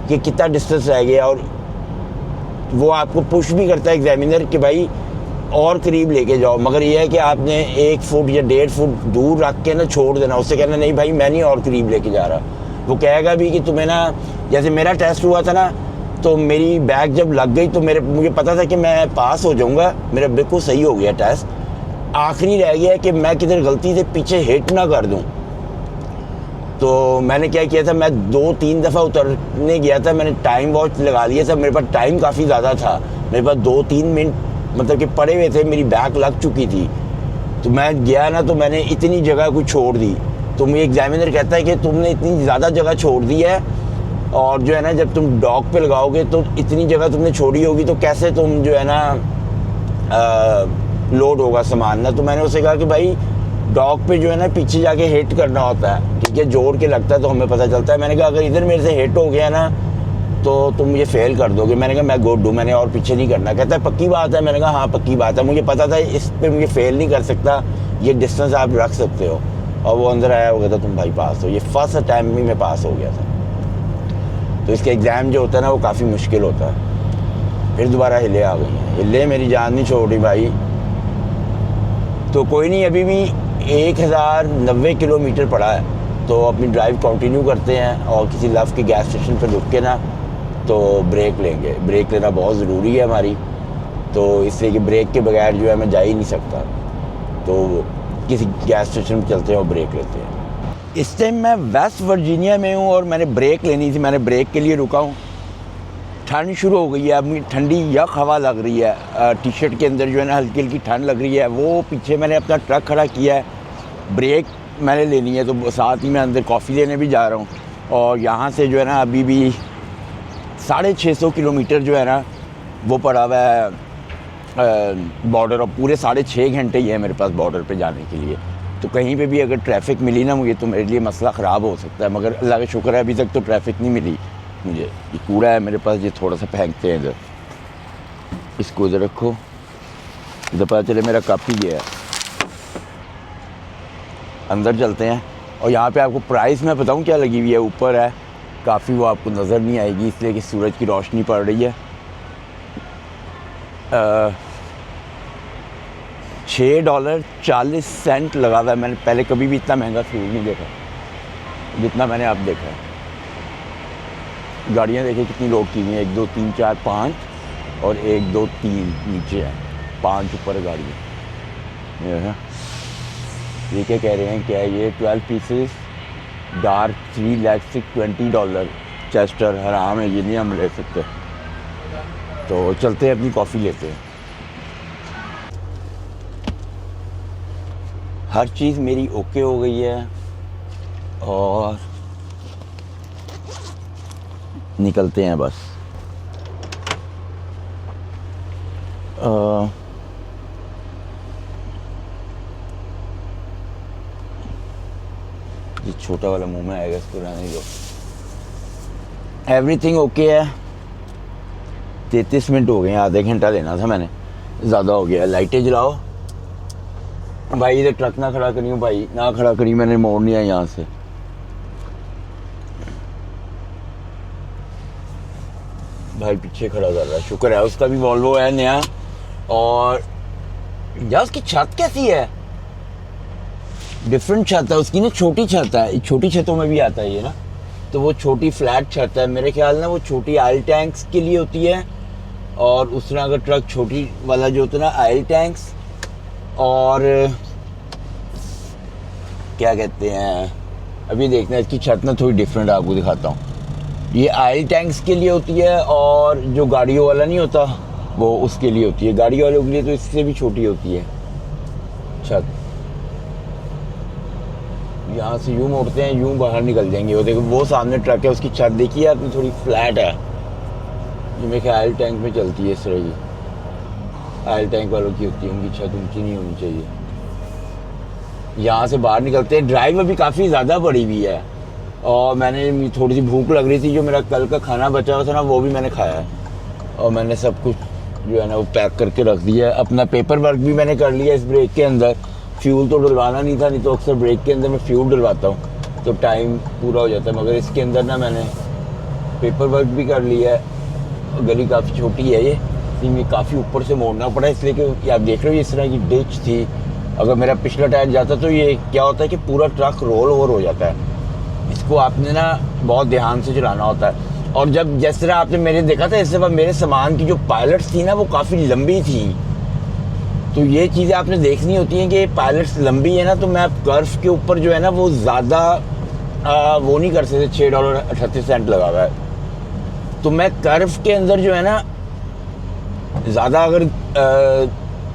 A: कि कितना डिस्टेंस रह गया, और वो आपको पुश भी करता है एग्जामिनर कि भाई और करीब लेके जाओ। मगर ये है कि आपने 1 फुट या 1.5 फुट दूर रख के ना छोड़ देना, उससे कहना नहीं भाई मैं नहीं और करीब लेके जा रहा। वो कहेगा भी कि तुम्हें ना, जैसे मेरा टेस्ट हुआ था ना, तो मेरी बैग जब लग गई तो मुझे पता था कि मैं पास हो जाऊंगा, मेरा बिल्कुल सही हो गया टेस्ट। आखिरी रह गया कि मैं किधर गलती से पीछे हिट ना कर दूं। तो मैंने क्या किया था, मैं 2-3 दफ़ा उतरने गया था, मैंने टाइम वॉच लगा लिया था, मेरे पास टाइम काफ़ी ज़्यादा था, मेरे पास 2-3 मिनट मतलब कि पड़े हुए थे, मेरी बैक लग चुकी थी। तो मैं गया ना, तो मैंने इतनी जगह कुछ छोड़ दी। तो मुझे एग्जामिनर कहता है कि तुमने इतनी ज़्यादा जगह छोड़ दी है, और जो है ना जब तुम डॉक पे लगाओगे तो इतनी जगह तुमने छोड़ी होगी, तो कैसे तुम जो है ना लोड होगा सामान ना। तो मैंने उसे कहा कि भाई डॉक पे जो है ना पीछे जाके हिट करना होता है, ठीक है, जोड़ के लगता है तो हमें पता चलता है। मैंने कहा अगर इधर मेरे से हिट हो गया ना तो तुम मुझे फेल कर दोगे। मैंने कहा मैं गुड हूँ, मैंने और पीछे नहीं करना। कहता है पक्की बात है? मैंने कहा हाँ पक्की बात है, मुझे पता था इस पे मुझे फेल नहीं कर सकता, ये डिस्टेंस आप रख सकते हो। और वो अंदर आया, हो गया था तुम भाई पास हो। ये फर्स्ट टाइम में मैं पास हो गया था। तो इसका एग्ज़ाम जो होता है ना वो काफ़ी मुश्किल होता है। फिर दोबारा हिले आ गई हैं, हिले मेरी जान नहीं छोड़ी भाई। तो कोई नहीं, अभी भी 1090 किलोमीटर पड़ा है, तो अपनी ड्राइव कंटिन्यू करते हैं और किसी लव के गैस स्टेशन पर रुक के ना तो ब्रेक लेंगे। ब्रेक लेना बहुत ज़रूरी है हमारी, तो इससे कि ब्रेक के बगैर जो है मैं जा ही नहीं सकता। तो किसी गैस स्टेशन पर चलते हैं और ब्रेक लेते हैं। इस टाइम मैं वेस्ट वर्जीनिया में हूँ और मैंने ब्रेक लेनी थी, मैंने ब्रेक के लिए रुका हूँ। ठंड शुरू हो गई है, अब ठंडी यक हवा लग रही है, टी शर्ट के अंदर जो है ना हल्की हल्की ठंड लग रही है। वो पीछे मैंने अपना ट्रक खड़ा किया है, ब्रेक मैंने लेनी है, तो साथ ही मैं अंदर कॉफ़ी लेने भी जा रहा हूँ। और यहाँ से जो है ना अभी भी 650 किलोमीटर जो है ना वो पड़ा हुआ है बॉर्डर, और पूरे 6.5 घंटे ही है मेरे पास बॉर्डर पे जाने के लिए। तो कहीं पे भी अगर ट्रैफिक मिली ना मुझे तो मेरे लिए मसला ख़राब हो सकता है, मगर अल्लाह का शुक्र है अभी तक तो ट्रैफिक नहीं मिली मुझे। ये कूड़ा है मेरे पास, ये थोड़ा सा फेंकते हैं इधर, इसको इधर रखो, इधर पता चले मेरा कप ही गया है। अंदर चलते हैं और यहाँ पे आपको प्राइस मैं बताऊँ क्या लगी हुई है, ऊपर है काफ़ी, वो आपको नज़र नहीं आएगी इसलिए कि सूरज की रोशनी पड़ रही है। $6.40 लगा हुआ है। मैंने पहले कभी भी इतना महंगा फ्यूल नहीं देखा जितना मैंने अब देखा है। गाड़ियाँ देखिए कितनी लोड की हुई हैं, 1 2 3 4 5 और 1 2 3 नीचे है, 5 ऊपर गाड़ियाँ। ये क्या कह रहे हैं, क्या है ये 12 पीसेस डार्क 3 लाख से $20 चेस्टर हराम है, ये नहीं हम ले सकते। तो चलते हैं अपनी कॉफ़ी लेते हैं। हर चीज़ मेरी ओके हो गई है और निकलते हैं बस। ये छोटा वाला मुंह में आएगा, इसको रहने दो। एवरीथिंग ओके है। 33 मिनट हो गए हैं, आधे घंटा लेना था मैंने, ज़्यादा हो गया। लाइटें जलाओ भाई, इधर ट्रक ना खड़ा करियो भाई, ना खड़ा करी, मैंने मोड़नी है यहाँ से। भाई पीछे खड़ा कर रहा है, शुक्र है उसका भी वॉल्वो है नया। और यार उसकी छत कैसी है, डिफरेंट छत है उसकी ना, छोटी छत है, छोटी छतों में भी आता है ये ना, तो वो छोटी फ्लैट छत है मेरे ख्याल ना, वो छोटी ऑयल टैंक्स के लिए होती है। और उस तरह अगर ट्रक छोटी वाला जो होता है ना ऑयल टैंक्स, और क्या कहते हैं, अभी देखना इसकी छत ना थोड़ी डिफरेंट आपको दिखाता हूँ। ये ऑयल टैंक्स के लिए होती है और जो गाड़ियों वाला नहीं होता वो उसके लिए होती है। गाड़ी वालों के लिए तो इससे भी छोटी होती है छत। यहाँ से यूँ मोड़ते हैं, यूँ बाहर निकल जाएंगे। वो देखो वो सामने ट्रक है, उसकी छत देखिए आपने, थोड़ी फ्लैट है। ये मेरे ख्याल ऑयल टैंक में चलती है इस तरह की, ऑयल टैंक वालों की होती है, उनकी छत ऊंची नहीं होनी चाहिए। यहाँ से बाहर निकलते हैं। ड्राइव अभी काफ़ी ज़्यादा बड़ी हुई है और मैंने थोड़ी सी भूख लग रही थी, जो मेरा कल का खाना बचा हुआ था ना वो भी मैंने खाया है। और मैंने सब कुछ जो है ना वो पैक करके रख दिया है। अपना पेपर वर्क भी मैंने कर लिया इस ब्रेक के अंदर। फ्यूल तो डलवाना नहीं था, नहीं तो अक्सर ब्रेक के अंदर मैं फ्यूल डलवाता हूँ तो टाइम पूरा हो जाता है, मगर इसके अंदर ना मैंने पेपर वर्क भी कर लिया है। गली काफ़ी छोटी है ये, इसमें काफ़ी ऊपर से मोड़ना पड़ा, इसलिए कि आप देख रहे हो इस तरह की डिच थी। अगर मेरा पिछला टायर जाता तो ये क्या होता है कि पूरा ट्रक रोल ओवर हो जाता है। इसको आपने ना बहुत ध्यान से चलाना होता है। और जब जिस तरह आपने मेरे देखा था, इससे मेरे सामान की जो पायलट्स थी ना वो काफ़ी लंबी थी, तो ये चीज़ें आपने देखनी होती हैं कि पायलट्स लंबी है ना, तो मैं कर्व के ऊपर जो है ना वो ज़्यादा वो नहीं कर सकते, $6.38 लगा हुआ है। तो मैं कर्व के अंदर जो है ना ज़्यादा अगर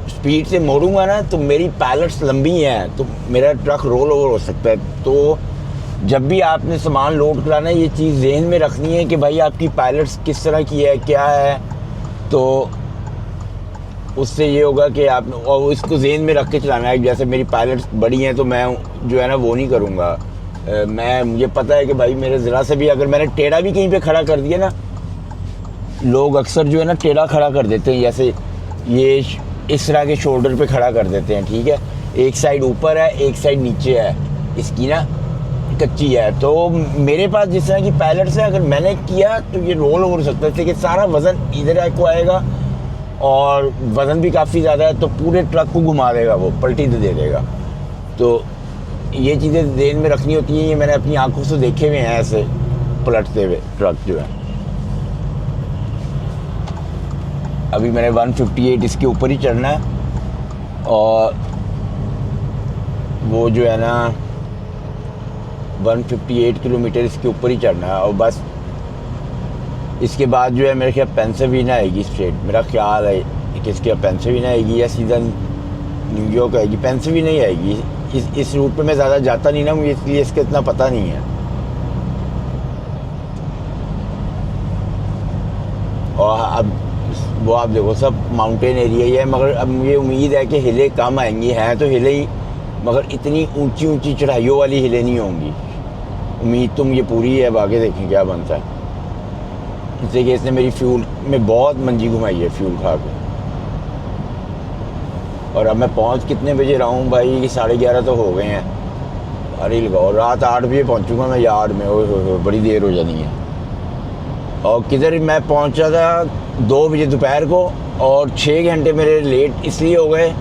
A: स्पीड से मोड़ूंगा ना तो मेरी पैलेट्स लंबी हैं, तो मेरा ट्रक रोल ओवर हो सकता है। तो जब भी आपने सामान लोड कराना है, ये चीज़ जहन में रखनी है कि भाई आपकी पैलेट्स किस तरह की है, क्या है। तो उससे ये होगा कि आप और इसको जहन में रख के चलाना है। जैसे मेरी पैलेट्स बड़ी हैं तो मैं जो है ना वो नहीं करूँगा। मुझे पता है कि भाई मेरे ज़रा से भी अगर मैंने टेढ़ा भी कहीं पे खड़ा कर दिया ना, लोग अक्सर जो है ना टेढ़ा खड़ा कर देते हैं, जैसे ये इस तरह के शोल्डर पे खड़ा कर देते हैं, ठीक है। एक साइड ऊपर है, एक साइड नीचे है, इसकी ना कच्ची है। तो मेरे पास जिस तरह की पैलेट्स है, अगर मैंने किया तो ये रोल हो सकता है कि सारा वज़न इधर को आएगा और वज़न भी काफ़ी ज़्यादा है, तो पूरे ट्रक को घुमा देगा, वो पलटी दे देगा। तो ये चीज़ें ध्यान में रखनी होती हैं। ये मैंने अपनी आंखों से देखे हुए हैं ऐसे पलटते हुए ट्रक जो है। अभी मैंने 158 इसके ऊपर ही चढ़ना है और वो जो है ना 158 किलोमीटर इसके ऊपर ही चढ़ना है और बस इसके बाद जो है मेरे ख्याल पेंसिल्वेनिया आएगी स्ट्रेट। मेरा ख्याल है कि इसके पेंसिल्वेनिया आएगी या सीधा न्यूयॉर्क आएगी। पेंसिल्वेनिया ही आएगी। इस रूट पे मैं ज़्यादा जाता नहीं ना, मुझे इसलिए इसका इतना पता नहीं है। और अब वो आप देखो सब माउंटेन एरिया ही है, मगर अब मुझे उम्मीद है कि हिलें कम आएंगी। हैं तो हिलें ही, मगर इतनी ऊंची ऊंची चढ़ाइयों वाली हिलें नहीं होंगी। उम्मीद तो मुझे पूरी है, अब आगे देखें क्या बनता है। इससे कि इसने मेरी फ्यूल में बहुत मंजी घुमाई है फ्यूल खा के। और अब मैं पहुंच कितने बजे रहा हूँ भाई? 11:30 तो हो गए हैं। अरे लगाओ, रात 8 बजे पहुँचूँगा मैं यार्ड में। ओह बड़ी देर हो जानी है। और किधर मैं पहुंचा था 2 बजे दोपहर को, और 6 घंटे मेरे लेट इसलिए हो गए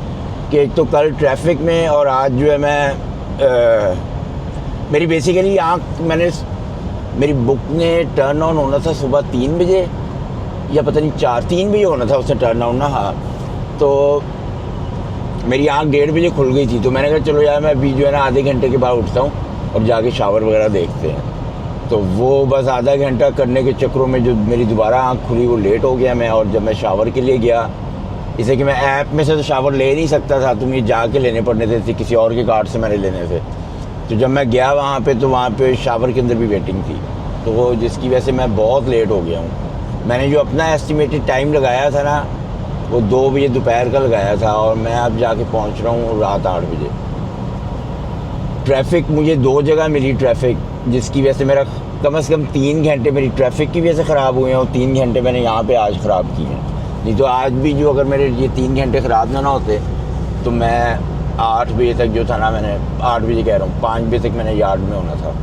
A: कि एक तो कल ट्रैफिक में, और आज जो है मैं मेरी बेसिकली मेरी बुक ने टर्न ऑन होना था सुबह 3 बजे या पता नहीं 3 बजे होना था उससे टर्न ऑन ना। हाँ, तो मेरी आँख 1:30 बजे खुल गई थी। तो मैंने कहा चलो यार मैं अभी जो है ना आधे घंटे के बाद उठता हूँ और जाके शावर वगैरह देखते हैं। तो वो बस आधा घंटा करने के चक्करों में जो मेरी दोबारा आँख खुली वो लेट हो गया मैं। और जब मैं शावर के लिए गया, इसे कि मैं ऐप में से तो शावर ले नहीं सकता था, तो मुझे जाके लेने पड़ने थे किसी और के कार्ड से मैंने लेने थे। तो जब मैं गया वहाँ पे तो वहाँ पे शावर के अंदर भी वेटिंग थी, तो वो जिसकी वजह से मैं बहुत लेट हो गया हूँ। मैंने जो अपना एस्टिमेटेड टाइम लगाया था ना वो 2 बजे दोपहर का लगाया था, और मैं अब जाके पहुँच रहा हूँ रात 8 बजे। ट्रैफिक मुझे 2 जगह मिली ट्रैफिक, जिसकी वजह से मेरा कम से कम 3 घंटे मेरी ट्रैफिक की वजह से ख़राब हुए हैं, और 3 घंटे मैंने यहाँ पे आज ख़राब किए हैं। नहीं तो आज भी जो अगर मेरे ये 3 घंटे ख़राब ना होते तो मैं 8 बजे तक जो था ना, मैंने 8 बजे कह रहा हूँ 5 बजे तक मैंने यार्ड में होना था।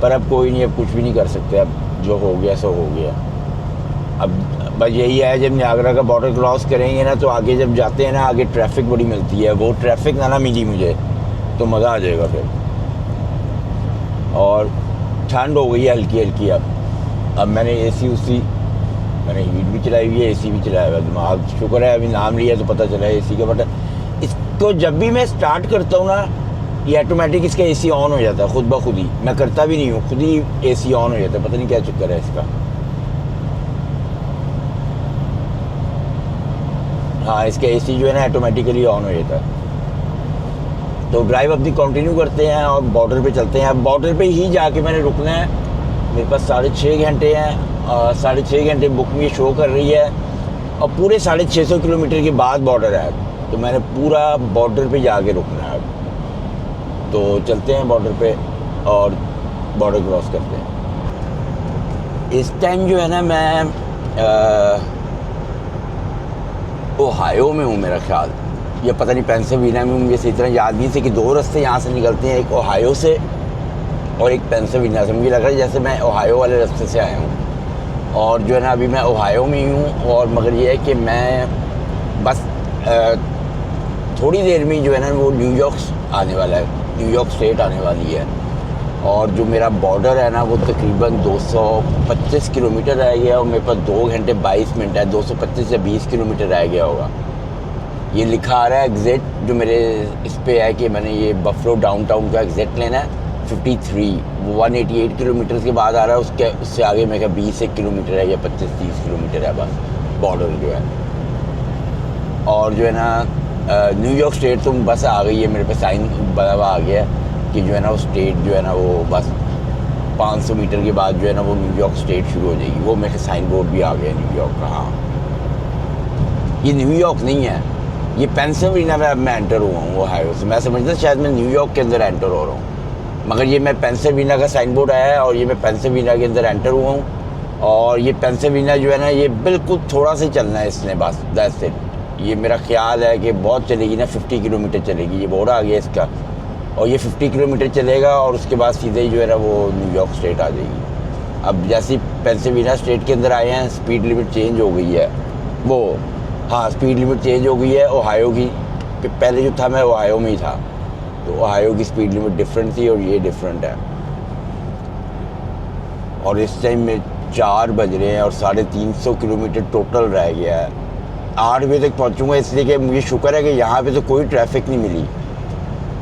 A: पर अब कोई नहीं, अब कुछ भी नहीं कर सकते। अब जो हो गया सो हो गया। अब बस यही है, जब नियाग्रा का बॉर्डर क्रॉस करेंगे ना तो आगे जब जाते हैं ना, आगे ट्रैफिक बड़ी मिलती है। वो ट्रैफिक ना मिली मुझे तो मज़ा आ जाएगा फिर। और ठंड हो गई है हल्की हल्की। अब मैंने एसी मैंने हीट भी चलाई हुई है, एसी भी चलाया हुआ है। दिमाग शुक्र है अभी नाम लिया तो पता चला है एसी का बटन। इसको जब भी मैं स्टार्ट करता हूँ ना, ये ऑटोमेटिक इसका एसी ऑन हो जाता है खुद ब खुद ही। मैं करता भी नहीं हूँ, खुद ही एसी ऑन हो जाता है। पता नहीं क्या चक्कर है इसका। हाँ, इसका एसी जो है ना ऑटोमेटिकली ऑन हो जाता है। तो ड्राइव अपनी कंटिन्यू करते हैं और बॉर्डर पे चलते हैं। अब बॉर्डर पे ही जाके मैंने रुकना है। मेरे पास 6.5 घंटे हैं, और 6.5 घंटे बुक में शो कर रही है, और पूरे 650 किलोमीटर के बाद बॉर्डर है। तो मैंने पूरा बॉर्डर पे जाके रुकना है। तो चलते हैं बॉर्डर पे और बॉर्डर क्रॉस करते हैं। इस टाइम जो है ना मैं ओहायो में हूँ मेरा ख्याल, या पता नहीं पेंसिल्वेनिया में। मुझे सही तरह याद नहीं थी कि 2 रास्ते यहाँ से निकलते हैं, एक ओहायो से और एक पेंसिल्वेनिया से। मुझे लग रहा है जैसे मैं ओहायो वाले रास्ते से आया हूँ, और जो है ना अभी मैं ओहायो में ही हूँ। और मगर ये है कि मैं बस थोड़ी देर में जो है ना वो न्यूयॉर्क आने वाला है, न्यूयॉर्क स्टेट आने वाली है। और जो मेरा बॉर्डर है ना वो तकरीबन 225 किलोमीटर रह गया, और मेरे पास 2 घंटे 22 मिनट है। 225 या 20 किलोमीटर रह गया होगा। ये लिखा आ रहा है एग्ज़िट, जो मेरे इस पे है कि मैंने ये बफलो डाउनटाउन का एग्ज़िट लेना है। 53, वो 188 किलोमीटर के बाद आ रहा है, उससे आगे मैं क्या 20 किलोमीटर है या 25-30 किलोमीटर है बस बॉर्डर जो है। और जो है ना न्यूयॉर्क स्टेट तो बस आ गई है, मेरे पे साइन बना हुआ आ गया है कि जो है ना वो स्टेट जो है ना वो बस 500 मीटर के बाद जो है ना वो न्यूयॉर्क स्टेट शुरू हो जाएगी। वो मेरे साइन बोर्ड भी आ गया न्यूयॉर्क का। हाँ, ये न्यूयॉर्क नहीं है, ये पेंसिल्वेनिया में मैं एंटर हुआ हूँ वो हाईवे से। मैं समझता शायद मैं न्यूयॉर्क के अंदर एंटर हो रहा हूँ, मगर ये मैं पेंसिल्वेनिया का साइन बोर्ड आया है और ये मैं पेंसिल्वेनिया के अंदर एंटर हुआ हूँ। और ये पेंसिल्वेनिया जो है ना ये बिल्कुल थोड़ा सा चलना है इसने बस, दैट्स इट। ये मेरा ख्याल है कि बहुत चलेगी ना, 50 किलोमीटर चलेगी, ये बोर्ड आ गया इसका। और ये 50 किलोमीटर चलेगा और उसके बाद सीधे ही जो है ना वो न्यूयॉर्क स्टेट आ जाएगी। अब जैसे पेंसिल्वेनिया स्टेट के अंदर आए हैं, स्पीड लिमिट चेंज हो गई है वो, हाँ स्पीड लिमिट चेंज हो गई है ओहायो की। पहले जो था मैं ओहायो में ही था, तो ओहायो की स्पीड लिमिट डिफरेंट थी और ये डिफरेंट है। और इस टाइम में 4 बज रहे हैं और 350 किलोमीटर टोटल रह गया है। 8 बजे तक पहुंचूंगा, इसलिए कि मुझे शुक्र है कि यहाँ पे तो कोई ट्रैफिक नहीं मिली।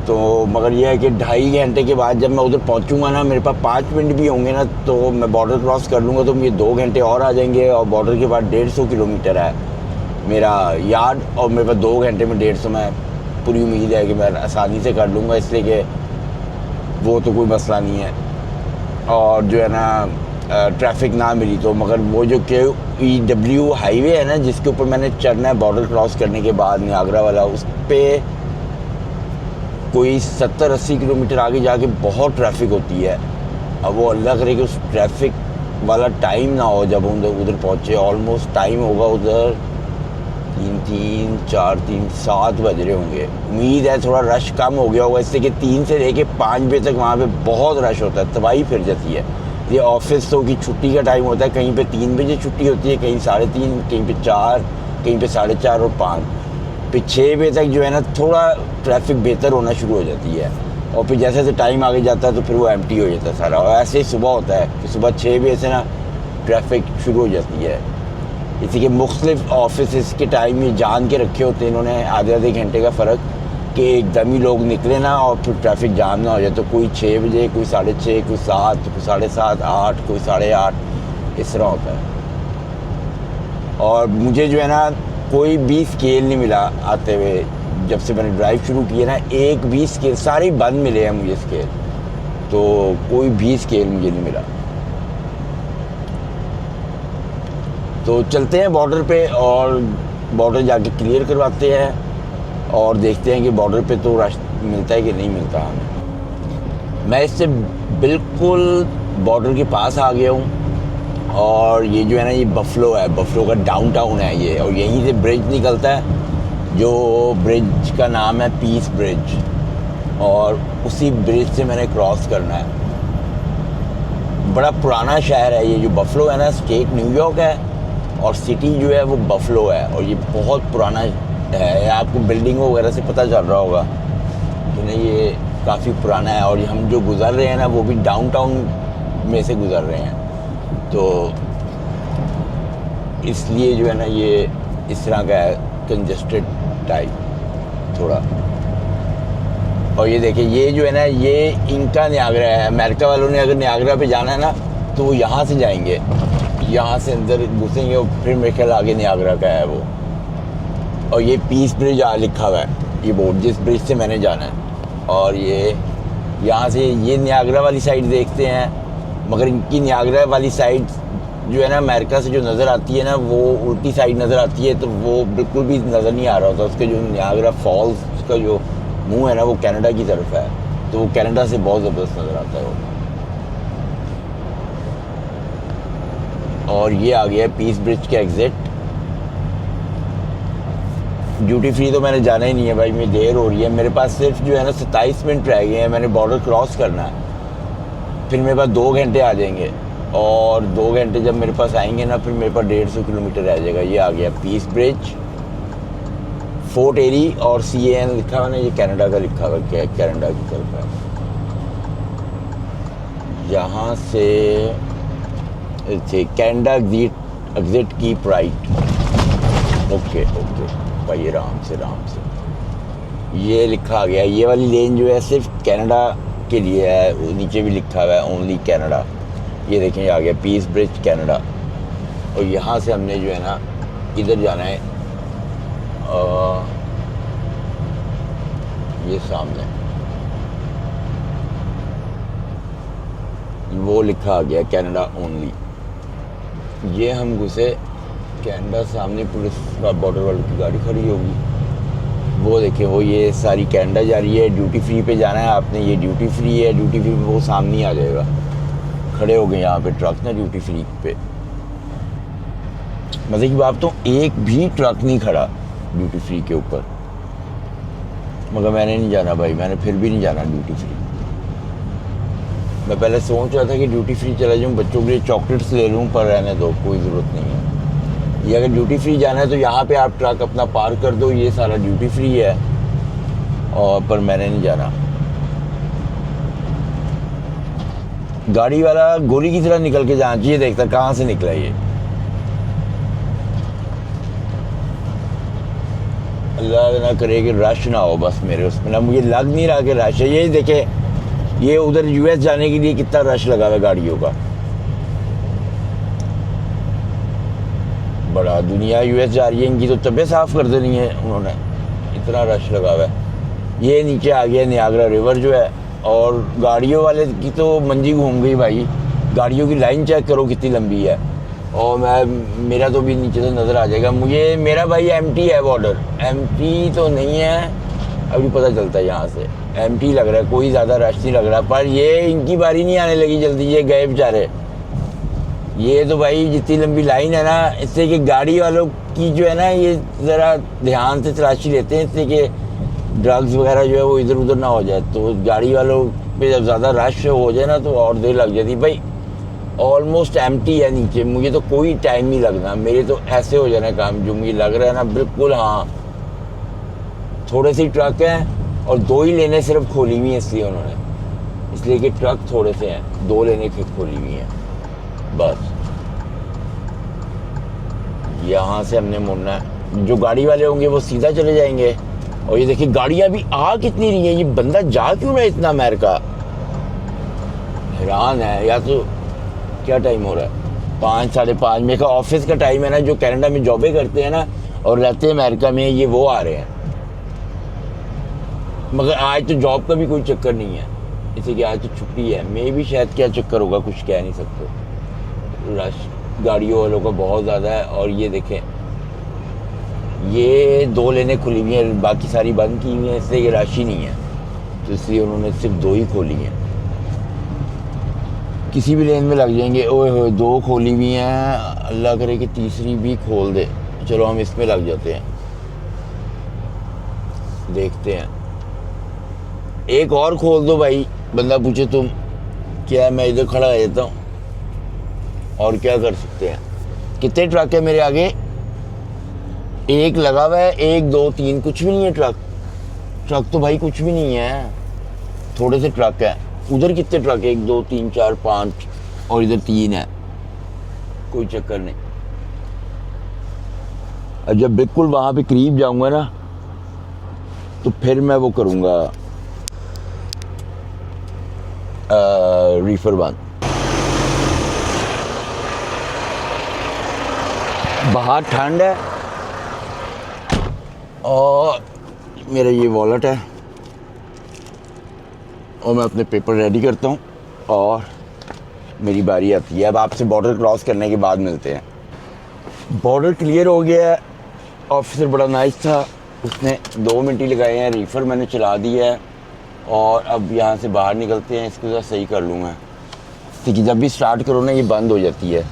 A: तो मगर यह है कि 2.5 घंटे के बाद जब मैं उधर पहुंचूंगा ना, मेरे पास 5 मिनट भी होंगे ना, तो मैं बॉर्डर क्रॉस कर लूँगा तो मुझे 2 घंटे और आ जाएंगे। और बॉर्डर के बाद 150 किलोमीटर है मेरा यार्ड, और मेरे पास 2 घंटे में 150 में पूरी उम्मीद है कि मैं आसानी से कर लूँगा, इसलिए कि वो तो कोई मसला नहीं है। और जो है ना ट्रैफिक ना मिली तो, मगर वो जो KEW हाईवे है ना जिसके ऊपर मैंने चढ़ना है बॉर्डर क्रॉस करने के बाद, नियाग्रा वाला, उस पर कोई 70-80 किलोमीटर आगे जाके बहुत ट्रैफिक होती है। अब वो अल्लाह करे कि उस ट्रैफिक वाला टाइम ना हो जब उधर पहुँचे। ऑलमोस्ट टाइम होगा उधर 7 बज रहे होंगे। उम्मीद है थोड़ा रश कम हो गया होगा, इससे कि 3 से लेके 5 बजे तक वहाँ पे बहुत रश होता है, तबाही फिर जाती है। ये ऑफिस तो की छुट्टी का टाइम होता है, कहीं पे 3 बजे छुट्टी होती है, कहीं 3:30, कहीं पे 4, कहीं पे 4:30 और 5। फिर 6 बजे तक जो है ना थोड़ा ट्रैफिक बेहतर होना शुरू हो जाती है, और फिर जैसे जैसे टाइम आगे जाता है तो फिर वो एम्प्टी हो जाता है सारा। और ऐसे ही सुबह होता है कि सुबह 6 बजे से ना ट्रैफिक शुरू हो जाती है। इसी के मुख्तलिफ ऑफिस के टाइम ये जान के रखे होते हैं इन्होंने, आधे घंटे का फ़र्क, कि एकदम ही लोग निकले ना और फिर ट्रैफिक जाम ना हो जाए। तो कोई 6 बजे, कोई 6:30, कोई 7, कोई 7:30, 8, कोई 8:30, इस तरह होता है। और मुझे जो है ना कोई भी स्केल नहीं मिला आते हुए, जब से मैंने ड्राइव शुरू किया ना, एक भी स्केल, सारे बंद मिले हैं मुझे स्केल, तो कोई भी स्केल मुझे नहीं मिला। तो चलते हैं बॉर्डर पे और बॉर्डर जाके क्लियर करवाते हैं और देखते हैं कि बॉर्डर पे तो रश मिलता है कि नहीं मिलता हमें। मैं इससे बिल्कुल बॉर्डर के पास आ गया हूँ, और ये जो है ना ये बफलो है, बफलो का डाउनटाउन है ये, और यहीं से ब्रिज निकलता है, जो ब्रिज का नाम है पीस ब्रिज, और उसी ब्रिज से मैंने क्रॉस करना है। बड़ा पुराना शहर है ये जो बफलो है ना, स्टेट न्यूयॉर्क है और सिटी जो है वो बफलो है, और ये बहुत पुराना है। आपको बिल्डिंगों वगैरह से पता चल रहा होगा कि नहीं, ये काफ़ी पुराना है। और हम जो गुज़र रहे हैं ना वो भी डाउनटाउन में से गुज़र रहे हैं, तो इसलिए जो है ना ये इस तरह का है, कंजस्टेड टाइप थोड़ा। और ये देखिए, ये जो है ना ये इनका नियाग्रा है। अमेरिका वालों ने अगर नियाग्रा पे जाना है ना तो वो यहाँ से जाएंगे, यहाँ से अंदर घुसेंगे और फिर मेरे ख्याल आगे नियाग्रा का है वो। और ये पीस ब्रिज लिखा हुआ है, ये बोर्ड जिस ब्रिज से मैंने जाना है। और ये यहाँ से ये नियाग्रा वाली साइड देखते हैं, मगर इनकी नियाग्रा वाली साइड जो है ना अमेरिका से जो नज़र आती है ना, वो उल्टी साइड नज़र आती है, तो वो बिल्कुल भी नज़र नहीं आ रहा होता। उसके जो नियाग्रा फॉल्स का जो मुंह है ना वो कनाडा की तरफ है, तो वो कनाडा से बहुत ज़बरदस्त नज़र आता है वो। और ये आ गया पीस ब्रिज के एग्जिट। ड्यूटी फ्री तो मैंने जाना ही नहीं है भाई, मेरी देर हो रही है। मेरे पास सिर्फ जो है ना 27 मिनट रह गए हैं, मैंने बॉर्डर क्रॉस करना है, फिर मेरे पास 2 घंटे आ जाएंगे। और 2 घंटे जब मेरे पास आएंगे ना, फिर मेरे पास 150 किलोमीटर रह जाएगा। ये आ गया पीस ब्रिज, फोर्ट एरी, और CAN लिखा हुआ ना, ये कनाडा का लिखा हुआ, कनाडा की तरफ है। यहाँ से Canada exit keep right. Okay भाई, आराम से ये लिखा गया। ये वाली लेन जो है सिर्फ कनाडा के लिए है, वो नीचे भी लिखा हुआ है ओनली कनाडा। ये देखें आ गया पीस ब्रिज कनाडा। और यहाँ से हमने जो है ना इधर जाना है, ये सामने वो लिखा आ गया कनाडा ओनली। ये हम घुसे कनाडा, सामने पुलिस का बॉर्डर वालों की गाड़ी खड़ी होगी, वो देखें वो ये सारी कनाडा जा रही है। ड्यूटी फ्री पे जाना है आपने, ये ड्यूटी फ्री है, ड्यूटी फ्री पे वो सामने ही आ जाएगा। खड़े हो गए यहाँ पे ट्रक ना ड्यूटी फ्री पे। मज़े की बात तो एक भी ट्रक नहीं खड़ा ड्यूटी फ्री के ऊपर, मगर मैंने नहीं जाना भाई, मैंने फिर भी नहीं जाना ड्यूटी फ्री। मैं पहले सोच रहा था कि ड्यूटी फ्री चला जाऊँ, बच्चों के लिए चॉकलेट्स ले लूँ, पर रहने दो, कोई ज़रूरत नहीं है। ये अगर ड्यूटी फ्री जाना है तो यहाँ पे आप ट्रक अपना पार्क कर दो, ये सारा ड्यूटी फ्री है। और पर मैंने नहीं जाना। गाड़ी वाला गोली की तरह निकल के जाना चाहिए, देखता कहाँ से निकला ये। अल्लाह ना करे कि रश ना हो बस मेरे उसमें ना, मुझे लग नहीं रहा कि रश है। ये देखे ये उधर यूएस जाने के लिए कितना रश लगा हुआ है गाड़ियों का, बड़ा दुनिया यूएस जा रही है, इनकी तो तबीयत साफ़ कर देनी है उन्होंने, इतना रश लगा हुआ है। ये नीचे आ गया नियाग्रा रिवर जो है, और गाड़ियों वाले की तो मंजी घूम गई भाई। गाड़ियों की लाइन चेक करो कितनी लंबी है। और मेरा तो भी नीचे से नज़र आ जाएगा मुझे। मेरा भाई एम्प्टी है बॉर्डर, एम्प्टी तो नहीं है, अभी पता चलता है यहाँ से एम्प्टी लग रहा है, कोई ज़्यादा रश नहीं लग रहा। पर ये इनकी बारी नहीं आने लगी जल्दी, ये गए बेचारे। ये तो भाई जितनी लंबी लाइन है ना, इससे कि गाड़ी वालों की जो है ना ये ज़रा ध्यान से तलाशी लेते हैं, इससे कि ड्रग्स वगैरह जो है वो इधर उधर ना हो जाए। तो गाड़ी वालों पे जब ज़्यादा रश हो जाए ना तो और देर लग जाती। भाई ऑलमोस्ट एम्प्टी है नीचे, मुझे तो कोई टाइम नहीं लगना, मेरे तो ऐसे हो जाना काम जो मुझे लग रहा है ना बिल्कुल। हाँ थोड़े से ट्रक हैं और 2 ही लेने सिर्फ खोली हुई हैं, इसलिए उन्होंने, इसलिए कि ट्रक थोड़े से हैं, 2 लेने खोली हुई हैं बस। यहाँ से हमने मुड़ना है, जो गाड़ी वाले होंगे वो सीधा चले जाएंगे। और ये देखिए गाड़ियाँ भी आ कितनी रही हैं, ये बंदा जा क्यों रहा है इतना अमेरिका, हैरान है। या तो क्या टाइम हो रहा है, 5 साढ़े 5 मेरे का ऑफिस का टाइम है ना। जो कनाडा में जॉबें करते हैं ना और रहते हैं अमेरिका में, ये वो आ रहे हैं। मगर आज तो जॉब का भी कोई चक्कर नहीं है, इसे कि आज तो छुट्टी है। मैं भी शायद क्या चक्कर होगा कुछ कह नहीं सकते। रश गाड़ियों वालों का बहुत ज़्यादा है। और ये देखें ये 2 लेने खुली हुई हैं, बाकी सारी बंद की हुई हैं, इसलिए ये रश ही नहीं है, तो इसलिए उन्होंने सिर्फ 2 ही खोली हैं। किसी भी लेन में लग जाएंगे। ओए होए 2 खोली हुई हैं, अल्लाह करे कि तीसरी भी खोल दे। चलो हम इसमें लग जाते हैं, देखते हैं। एक और खोल दो भाई, बंदा पूछे तुम क्या, मैं इधर खड़ा रह जाता हूँ, और क्या कर सकते हैं। कितने ट्रक है मेरे आगे, एक लगा हुआ है, 1 2 3 कुछ भी नहीं है ट्रक तो भाई कुछ भी नहीं है, थोड़े से ट्रक है। उधर कितने ट्रक है, 1 2 3 4 5, और इधर 3 है, कोई चक्कर नहीं। और जब बिल्कुल वहाँ पे करीब जाऊँगा ना तो फिर मैं वो करूँगा रीफर बंद। बाहर ठंड है और मेरा ये वॉलेट है, और मैं अपने पेपर रेडी करता हूँ और मेरी बारी आती है। अब आपसे बॉर्डर क्रॉस करने के बाद मिलते हैं। बॉर्डर क्लियर हो गया है, ऑफिसर बड़ा नाइस था, उसने 2 मिनट ही लगाए हैं, रीफर मैंने चला दिया है। और अब यहाँ से बाहर निकलते हैं, इसको ज़रा सही कर लूँगा क्योंकि जब भी स्टार्ट करो ना ये बंद हो जाती है।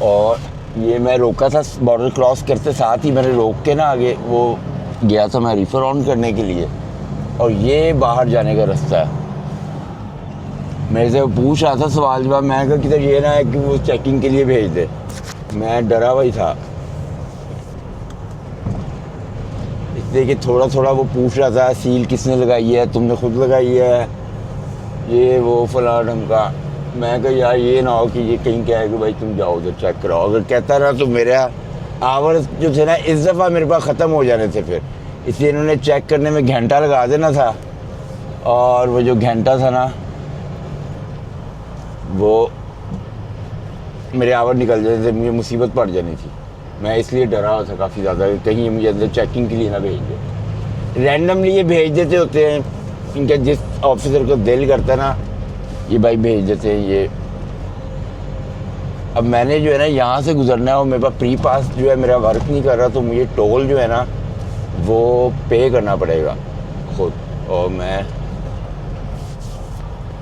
A: और ये मैं रोका था बॉर्डर क्रॉस करते साथ ही मैंने रोक के ना आगे वो गया था मैं रीफर ऑन करने के लिए, और ये बाहर जाने का रास्ता है। मेरे से वो पूछ रहा था सवाल जवाब, मैं कहा किधर, ये ना है कि वो चेकिंग के लिए भेज दे, मैं डरा हुआ ही था इसलिए कि थोड़ा थोड़ा वो पूछ रहा था सील किसने लगाई है, तुमने खुद लगाई है, ये वो फला ढमका। मैं कहा यार ये ना हो कि ये कहीं कहे कि भाई तुम जाओ उधर चेक कराओ, अगर कहता रहा तो मेरे आवर्स जो थे ना इस दफ़ा मेरे पास ख़त्म हो जाने थे फिर, इसलिए इन्होंने चेक करने में घंटा लगा देना था। और वो जो घंटा था ना वो मेरे आवर निकल जाते थे, मुझे मुसीबत पड़ जानी थी। मैं इसलिए डरा हुआ था काफ़ी ज़्यादा कि कहीं मुझे अंदर चेकिंग के लिए ना भेज दे। रैंडमली ये भेज देते होते हैं, इनका जिस ऑफिसर को दिल करता है ना ये भाई भेज देते हैं ये। अब मैंने जो है ना यहाँ से गुजरना है और मेरे पास प्री पास जो है मेरा वर्क नहीं कर रहा, तो मुझे टोल जो है ना वो पे करना पड़ेगा खुद। और मैं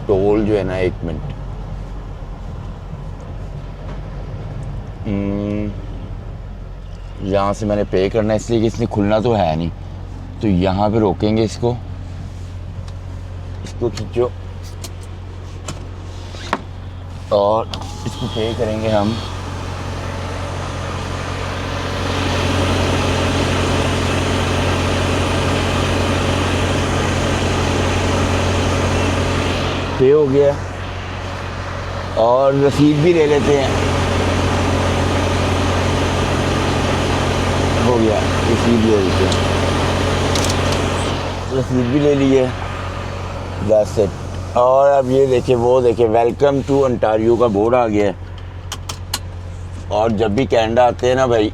A: टोल जो है ना, 1 मिनट, यहाँ से मैंने पे करना है इसलिए कि इसने खुलना तो है नहीं, तो यहाँ पे रोकेंगे इसको खींचो और इसको पे करेंगे हम। पे हो गया और रसीद भी ले लेते हैं। हो गया, रसीद ले लेते हैं, रसीद भी ले लिए, दैट्स इट। और अब ये देखिए, वो देखिए वेलकम टू अंटारियो का बोर्ड आ गया है। और जब भी कनाडा आते हैं ना भाई,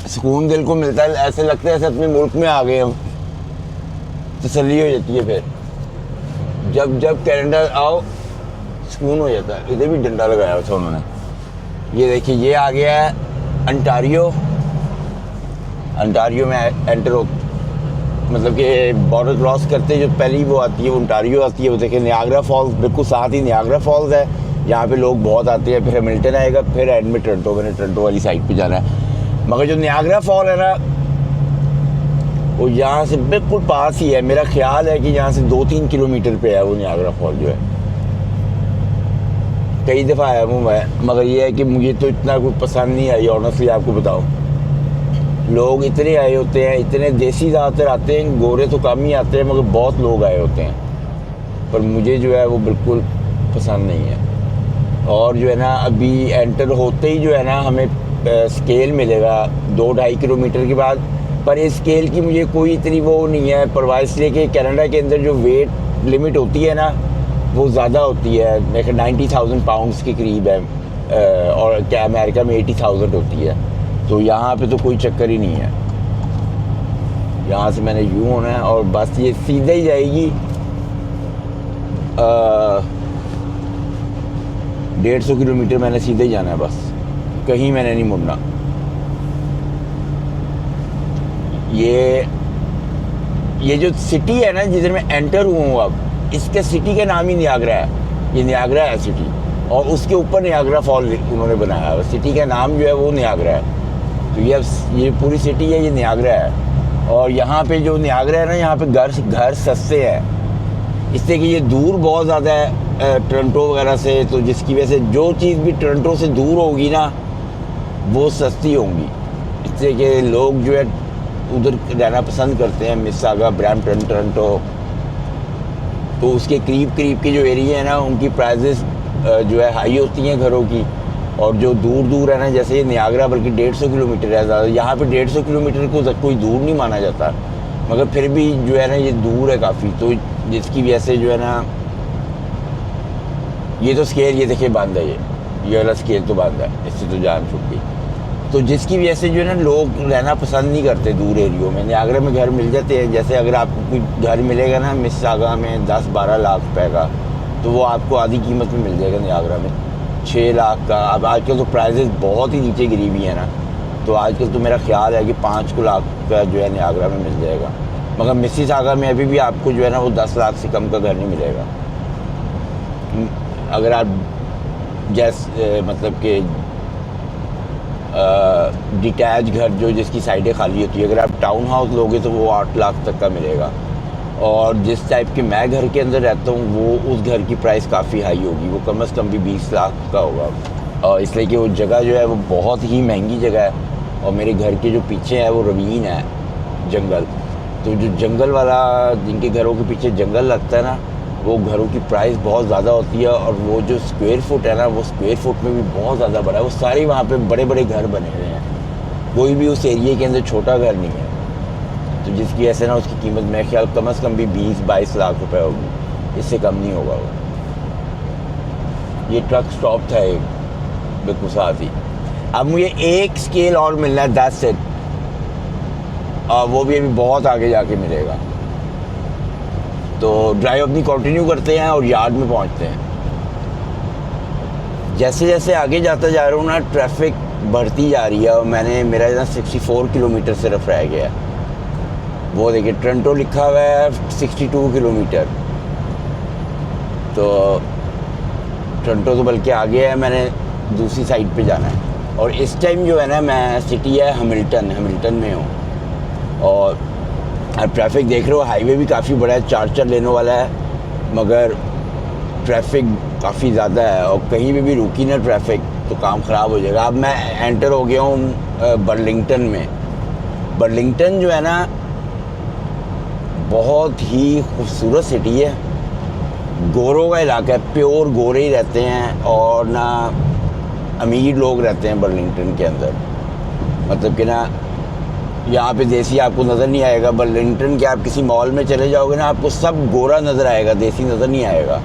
A: सुकून दिल को मिलता है, ऐसे लगता है ऐसे अपने मुल्क में आ गए हम, तसल्ली हो जाती है। फिर जब कनाडा आओ सुकून हो जाता है। इधर भी डंडा लगाया था उन्होंने। ये देखिए, ये आ गया है अंटारियो में एंटर हो, मतलब कि बॉर्डर क्रॉस करते जो पहली वो आती है वो अंटारियो आती है। वो देखिए नियाग्रा फॉल्स, बिल्कुल साथ ही नियाग्रा फॉल्स है, यहाँ पे लोग बहुत आते हैं। फिर हैमिल्टन आएगा, फिर एंड में टोरंटो, मैंने टोरंटो वाली साइड पे जाना है। मगर जो नियाग्रा फॉल है ना वो यहाँ से बिल्कुल पास ही है। मेरा ख्याल है कि यहाँ से 2-3 किलोमीटर पे है वो नियाग्रा फॉल जो है। कई दफ़ा आया हूँ मैं, मगर ये है कि मुझे तो इतना कुछ पसंद नहीं आई, ऑनेस्टली आपको बताऊँ। लोग इतने आए होते हैं, इतने देसी ज़्यादातर आते हैं, गोरे तो कम ही आते हैं, मगर बहुत लोग आए होते हैं। पर मुझे जो है वो बिल्कुल पसंद नहीं है। और जो है ना अभी एंटर होते ही जो है ना हमें स्केल मिलेगा 2-2.5 किलोमीटर के बाद। पर इस स्केल की मुझे कोई इतनी वो नहीं है परवाह, इसलिए कि कनाडा के अंदर जो वेट लिमिट होती है ना वो ज़्यादा होती है। मेरे 90,000 पाउंड्स के करीब है, और क्या अमेरिका में 80,000 होती है। तो यहाँ पे तो कोई चक्कर ही नहीं है। यहाँ से मैंने यूँ होना है और बस ये सीधा ही जाएगी 150 किलोमीटर मैंने सीधे ही जाना है, बस कहीं मैंने नहीं मुड़ना। ये जो सिटी है ना जिधर मैं एंटर हुआ हूँ अब, इसके सिटी का नाम ही नियाग्रा है। ये नियाग्रा है सिटी, और उसके ऊपर नियाग्रा फॉल उन्होंने बनाया है। सिटी का नाम जो है वो नियाग्रा है। तो ये पूरी सिटी है, ये नियाग्रा है। और यहाँ पे जो नियाग्रा है ना, यहाँ पे घर सस्ते हैं, इससे कि ये दूर बहुत ज़्यादा है टोरंटो वगैरह से, तो जिसकी वजह से जो चीज़ भी टोरंटो से दूर होगी ना वो सस्ती होंगी। इससे कि लोग जो है उधर रहना पसंद करते हैं, मिसिसागा, ब्रैम्पटन, टोरंटो। तो उसके करीब के जो एरिया है ना उनकी प्राइजेस जो है हाई होती हैं घरों की। और जो दूर है ना, जैसे ये नियाग्रा बल्कि 150 किलोमीटर है ज़्यादा, यहाँ पे 150 किलोमीटर को कोई दूर नहीं माना जाता, मगर फिर भी जो है ना ये दूर है काफ़ी। तो जिसकी वजह से जो है ना ये तो स्केल, ये देखिए बंद है, ये वाला स्केल तो बंद है, इससे तो जान छूट गई। तो जिसकी वजह से जो है ना लोग रहना पसंद नहीं करते दूर एरियो में। नियाग्रा में घर मिल जाते हैं, जैसे अगर आपको कोई घर मिलेगा ना मिसिसागा में 10-12 लाख रुपए का, तो वो आपको आधी कीमत में मिल जाएगा नियाग्रा में 6 लाख का। अब आजकल तो प्राइजेस बहुत ही नीचे गिरी हुई है ना, तो आजकल तो मेरा ख्याल है कि 5 लाख का जो है नियाग्रा में मिल जाएगा। मगर मिसिसागा में अभी भी आपको जो है ना वो 10 लाख से कम का घर नहीं मिलेगा। अगर आप मतलब कि डिटैच घर जो जिसकी साइडें खाली होती है, अगर आप टाउन हाउस लोगे तो वो 8 लाख तक का मिलेगा। और जिस टाइप के मैं घर के अंदर रहता हूँ वो उस घर की प्राइस काफ़ी हाई होगी, वो कम से कम भी 20 लाख का होगा। और इसलिए कि वो जगह जो है वो बहुत ही महंगी जगह है। और मेरे घर के जो पीछे है वो रवीन है, जंगल। तो जो जंगल वाला, जिनके घरों के पीछे जंगल लगता है ना, वो घरों की प्राइस बहुत ज़्यादा होती है। और वो जो स्क्वायर फुट है ना, वो स्क्वायर फुट में भी बहुत ज़्यादा बड़ा है। वो सारे वहाँ पे बड़े बड़े घर बने हुए हैं, कोई भी उस एरिया के अंदर छोटा घर नहीं है। तो जिसकी वजह से ना उसकी कीमत मेरे ख्याल कम से कम भी 20-22 लाख रुपए होगी, इससे कम नहीं होगा वो। ये ट्रक स्टॉप था एक बिल्कुल साथ ही। अब मुझे एक स्केल और मिलना है, दैट्स इट, और वो भी अभी बहुत आगे जाके मिलेगा। तो ड्राइव अपनी कंटिन्यू करते हैं और यार्ड में पहुंचते हैं। जैसे जैसे आगे जाता जा रहा हूँ ना, ट्रैफिक बढ़ती जा रही है और मेरा यहाँ 64 किलोमीटर सिर्फ रह गया। वो देखिए टोरंटो लिखा हुआ है 62 किलोमीटर, तो टोरंटो तो बल्कि आगे है, मैंने दूसरी साइड पे जाना है। और इस टाइम जो है ना, मैं सिटी है हैमिल्टन में हूँ, और अब ट्रैफिक देख रहे हो, हाईवे भी काफ़ी बड़ा है, 4 लेनों वाला है, मगर ट्रैफिक काफ़ी ज़्यादा है और कहीं पे भी रुकी ना ट्रैफिक तो काम ख़राब हो जाएगा। अब मैं एंटर हो गया हूँ बर्लिंगटन में। बर्लिंगटन जो है ना, बहुत ही खूबसूरत सिटी है, गोरों का इलाका है, प्योर गोरे ही रहते हैं और ना अमीर लोग रहते हैं बर्लिंगटन के अंदर। मतलब कि ना यहाँ पे देसी आपको नज़र नहीं आएगा। बर्लिंगटन के आप किसी मॉल में चले जाओगे ना, आपको सब गोरा नज़र आएगा, देसी नज़र नहीं आएगा।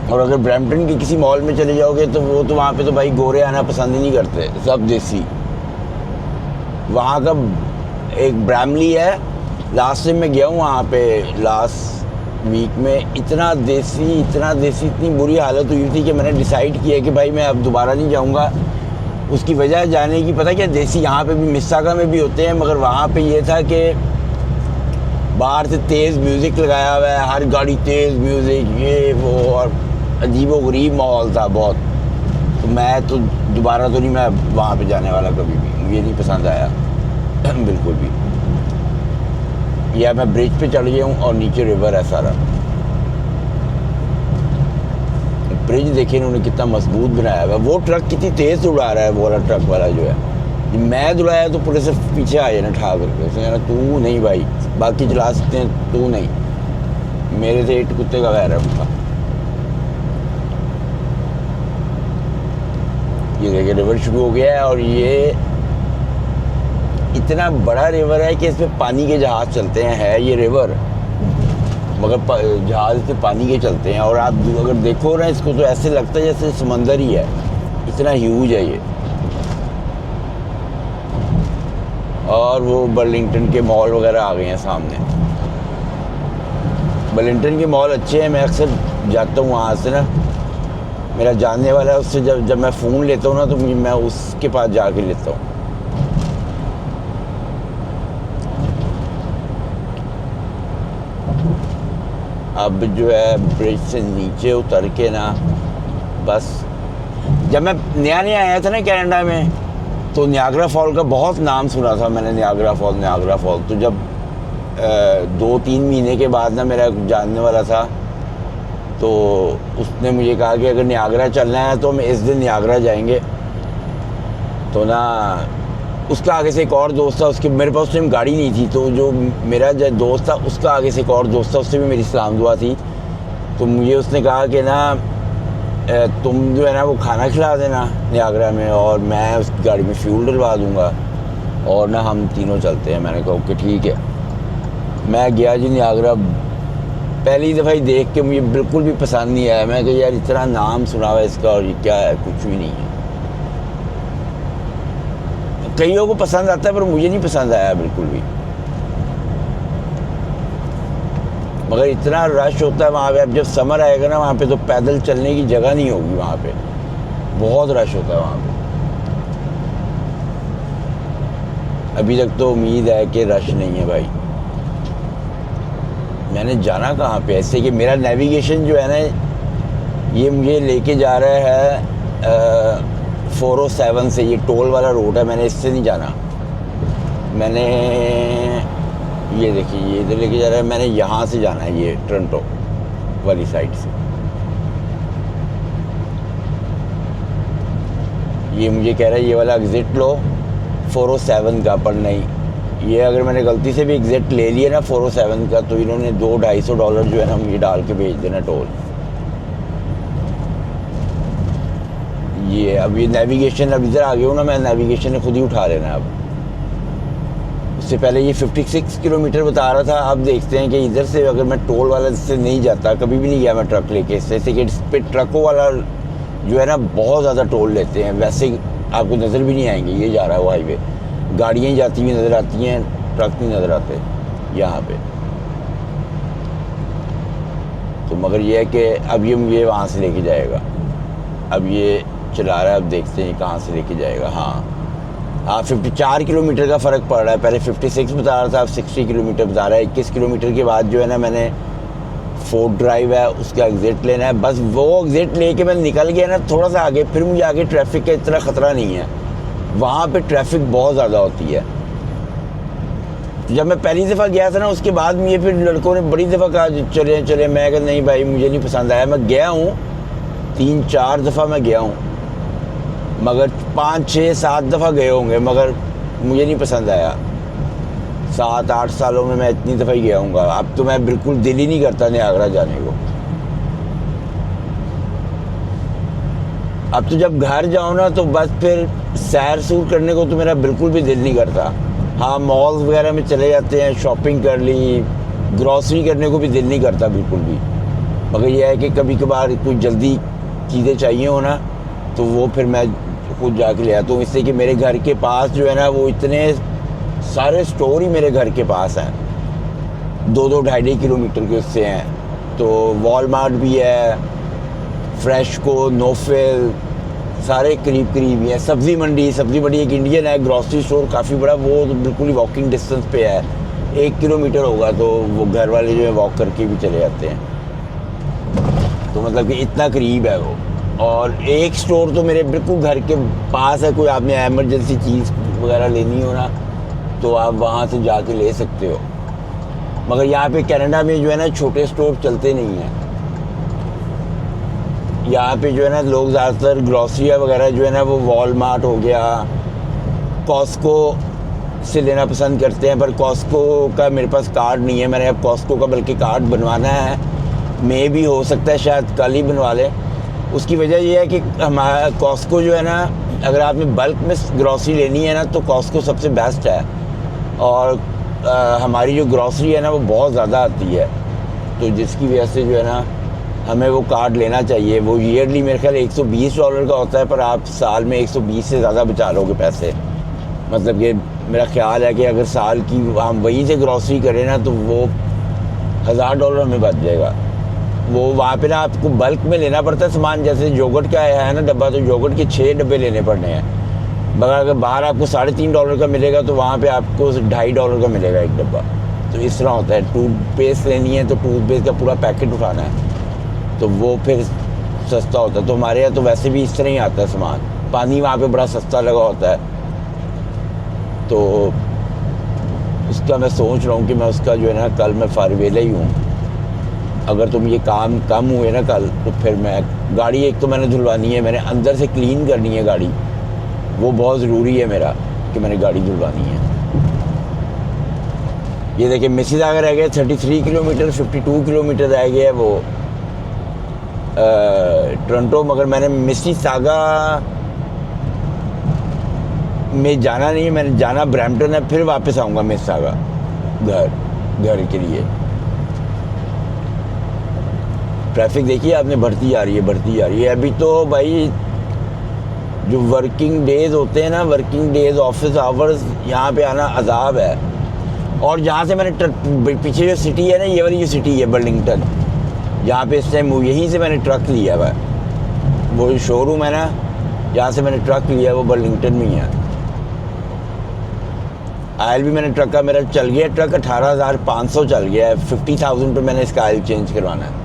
A: और अगर ब्रैम्पटन के किसी मॉल में चले जाओगे तो वो तो वहाँ पे तो भाई गोरे आना पसंद ही नहीं करते, सब देसी। वहाँ का एक ब्रैमली है, लास्ट टाइम मैं गया हूँ वहाँ पे लास्ट वीक में, इतना देसी इतनी बुरी हालत हुई थी कि मैंने डिसाइड किया कि भाई मैं अब दोबारा नहीं जाऊँगा। उसकी वजह जाने की पता क्या, देसी यहाँ पे भी मिस्सागा में भी होते हैं, मगर वहाँ पे ये था कि बाहर से तेज़ म्यूज़िक लगाया हुआ है, हर गाड़ी तेज़ म्यूज़िक, ये वो, और अजीब व गरीब माहौल था बहुत। तो मैं तो दोबारा तो नहीं मैं वहाँ पे जाने वाला कभी भी, मुझे नहीं पसंद आया बिल्कुल भी। या मैं ब्रिज पे चढ़ गया हूँ और नीचे रिवर है सारा। ब्रिज देखिए इन्होंने कितना मजबूत बनाया हुआ है। वो ट्रक कितनी तेज़ उड़ा रहा है, वो वाला ट्रक वाला जो है। मैं दुड़ाया तो पुलिस से पीछे आ जाए ना ठा करके, उसने कहना तू नहीं भाई, बाकी चला सकते हैं, तू नहीं। मेरे से एक कुत्ते का वैर है उनका। ये देखिए रिवर शुरू हो गया है, और ये इतना बड़ा रिवर है कि इसमें पानी के जहाज़ चलते हैं। है ये रिवर, मगर जहाज़ से पानी के चलते हैं। और आप अगर देखो ना इसको तो ऐसे लगता है जैसे समंदर ही है, इतना ह्यूज है ये। और वो बर्लिंगटन के मॉल वगैरह आ गए हैं सामने। बर्लिंगटन के मॉल अच्छे हैं, मैं अक्सर जाता हूँ वहाँ से ना, मेरा जानने वाला है उससे जब मैं फ़ोन लेता हूँ ना तो मैं उसके पास जाके लेता हूँ। अब जो है ब्रिज से नीचे उतर के ना, बस जब मैं नया आया था ना कनाडा में, तो नियाग्रा फॉल का बहुत नाम सुना था मैंने, नियाग्रा फॉल। तो जब 2-3 महीने के बाद ना मेरा जानने वाला था, तो उसने मुझे कहा कि अगर नियाग्रा चलना है तो हम इस दिन नियाग्रा जाएंगे। तो ना उसका आगे से एक और दोस्त था, उसके मेरे पास उस टाइम गाड़ी नहीं थी, तो जो मेरा जो दोस्त था उसका आगे से एक और दोस्त था, उससे भी मेरी सलाम दुआ थी। तो मुझे उसने कहा कि ना तुम जो है ना वो खाना खिला देना नियाग्रा में, और मैं उसकी गाड़ी में फ्यूल डलवा दूँगा, और ना हम तीनों चलते हैं। मैंने कहा ओके ठीक है। मैं गया जी नियाग्रा, पहली दफ़ा ही देख के मुझे बिल्कुल भी पसंद नहीं आया। मैं कहा यार इतना नाम सुना हुआ है इसका और ये क्या है, कुछ भी नहीं है। कईयों को पसंद आता है पर मुझे नहीं पसंद आया बिल्कुल भी। मगर इतना रश होता है वहाँ पे, अब जब समर आएगा ना वहाँ पे तो पैदल चलने की जगह नहीं होगी, वहाँ पे बहुत रश होता है वहाँ पे। अभी तक तो उम्मीद है कि रश नहीं है भाई। मैंने जाना कहाँ पे, ऐसे कि मेरा नेविगेशन जो है ना ये मुझे लेके जा रहा है 407 से, ये टोल वाला रोड है, मैंने इससे नहीं जाना। मैंने ये देखिए ये इधर लेके जा रहा है, मैंने यहाँ से जाना है, ये टोरंटो वाली साइड से। ये मुझे कह रहा है ये वाला एग्ज़िट लो 407 का, पर नहीं, ये अगर मैंने गलती से भी एग्ज़िट ले लिया ना 407 का तो इन्होंने $200-250 जो है ना मुझे डाल के भेज देना टोल। ये अब ये नेविगेशन, अब इधर आ गया हूँ ना मैं, नेविगेशन ने खुद ही उठा लेना। अब उससे पहले ये 56 किलोमीटर बता रहा था। अब देखते हैं कि इधर से अगर मैं टोल वाला से नहीं जाता, कभी भी नहीं गया मैं ट्रक लेके, जैसे कि इस पे ट्रकों वाला जो है ना बहुत ज़्यादा टोल लेते हैं, वैसे आपको नज़र भी नहीं आएंगे। ये जा रहा है वो हाईवे, गाड़ियाँ ही जाती हुई नज़र आती हैं, ट्रक नहीं नज़र आते यहाँ पे। तो मगर ये है कि अब ये मुझे वहाँ से लेके जाएगा, अब ये चला रहा है, अब देखते हैं कहाँ से लेके जाएगा। हाँ 54 किलोमीटर का फ़र्क पड़ रहा है, पहले 56 बता रहा था, अब 60 किलोमीटर बता रहा है। 21 किलोमीटर के बाद जो है ना मैंने फोर्ट ड्राइव है उसका एग्ज़िट लेना है, बस वो एग्ज़िट लेके मैं निकल गया ना थोड़ा सा आगे, फिर मुझे आगे ट्रैफिक का इतना ख़तरा नहीं है। वहाँ पे ट्रैफिक बहुत ज़्यादा होती है। जब मैं पहली दफ़ा गया था ना उसके बाद मुझे फिर लड़कों ने बड़ी दफ़ा कहा चले चले, मैं कहा नहीं भाई मुझे नहीं पसंद आया। मैं गया हूँ 3-4 दफ़ा मैं गया हूँ, मगर 5-6-7 दफ़ा गए होंगे, मगर मुझे नहीं पसंद आया। 7-8 सालों में मैं इतनी दफ़ा ही गया हूँ। अब तो मैं बिल्कुल दिल ही नहीं करता नियाग्रा जाने को। अब तो जब घर जाओ ना तो बस फिर सैर सूर करने को तो मेरा बिल्कुल भी दिल नहीं करता। हाँ मॉल्स वगैरह में चले जाते हैं, शॉपिंग कर ली, ग्रॉसरी करने को भी दिल नहीं करता बिल्कुल भी। मगर यह है कि कभी कभार कोई जल्दी चीज़ें चाहिए हो ना तो वो फिर मैं खुद जाके ले आता हूँ। इससे कि मेरे घर के पास जो है ना वो इतने सारे स्टोर ही मेरे घर के पास हैं, 2-2 2.5 किलोमीटर के उससे हैं। तो वॉलमार्ट भी है, फ्रेशको, नोफेल, सारे करीब करीब ही हैं। सब्ज़ी मंडी एक इंडियन है, ग्रॉसरी स्टोर काफ़ी बड़ा, वो तो बिल्कुल ही वॉकिंग डिस्टेंस पे है, 1 किलोमीटर होगा। तो वो घर वाले जो है वॉक करके भी चले जाते हैं, तो मतलब कि इतना करीब है वो। और एक स्टोर तो मेरे बिल्कुल घर के पास है, कोई आपने एमरजेंसी चीज़ वगैरह लेनी हो ना तो आप वहाँ से जाके ले सकते हो। मगर यहाँ पे कनाडा में जो है ना छोटे स्टोर चलते नहीं हैं। यहाँ पे जो है ना लोग ज़्यादातर ग्रॉसरी वगैरह जो है ना वो वॉलमार्ट हो गया, कॉस्को से लेना पसंद करते हैं। पर कॉस्को का मेरे पास कार्ड नहीं है, मैंने अब कॉस्को का बल्कि कार्ड बनवाना है, मे भी हो सकता है शायद कल ही बनवा लें। उसकी वजह यह है कि हमारा कॉस्को जो है ना अगर आपने बल्क में ग्रॉसरी लेनी है ना तो कॉस्को सबसे बेस्ट है। और हमारी जो ग्रॉसरी है ना वो बहुत ज़्यादा आती है, तो जिसकी वजह से जो है ना हमें वो कार्ड लेना चाहिए। वो ईयरली मेरे ख्याल $120 का होता है, पर आप साल में 120 से ज़्यादा बचा लोगे पैसे। मतलब कि मेरा ख्याल है कि अगर साल की हम वहीं से ग्रॉसरी करें ना तो वो $1000 हमें बच जाएगा। वो वहाँ पे ना आपको बल्क में लेना पड़ता है सामान, जैसे योगर्ट का है ना डब्बा, तो योगर्ट के 6 डब्बे लेने पड़ने हैं। मगर अगर बाहर आपको $3.5 का मिलेगा तो वहाँ पे आपको $2.5 का मिलेगा एक डब्बा। तो इस तरह होता है। टूथपेस्ट लेनी है तो टूथपेस्ट का पूरा पैकेट उठाना है, तो वो फिर सस्ता होता है। तो हमारे यहाँ तो वैसे भी इस तरह ही आता है सामान। पानी वहाँ पे बड़ा सस्ता लगा होता है, तो उसका मैं सोच रहा हूँ कि मैं उसका जो है ना कल मैं फारवेला ही हूँ। अगर तुम ये काम कम हुए ना कल तो फिर मैं गाड़ी एक तो मैंने धुलवानी है, मैंने अंदर से क्लीन करनी है गाड़ी, वो बहुत ज़रूरी है मेरा कि मैंने गाड़ी धुलवानी है। ये देखिए मिसिसागा रह गए 33 किलोमीटर, 52 किलोमीटर रह गया है वो टोरंटो। मगर मैंने मिसिसागा में जाना नहीं है, मैंने जाना ब्रैम्पटन है, फिर वापस आऊँगा मिसिसागा घर के लिए। ट्रैफिक देखिए आपने बढ़ती जा रही है अभी तो भाई। जो वर्किंग डेज होते हैं ना, वर्किंग डेज ऑफिस आवर्स, यहाँ पे आना अजाब है। और जहाँ से मैंने पीछे जो सिटी है ना, ये वाली जो सिटी है बर्लिंगटन, जहाँ पे इस टाइम यहीं से मैंने ट्रक लिया हुआ है, वो शोरूम है ना जहाँ से मैंने ट्रक लिया वो बर्लिंगटन में ही है। आयल भी मैंने ट्रक का मेरा चल गया, ट्रक 18,500 चल गया है। 50,000 पे मैंने इसका आयल चेंज करवाना है,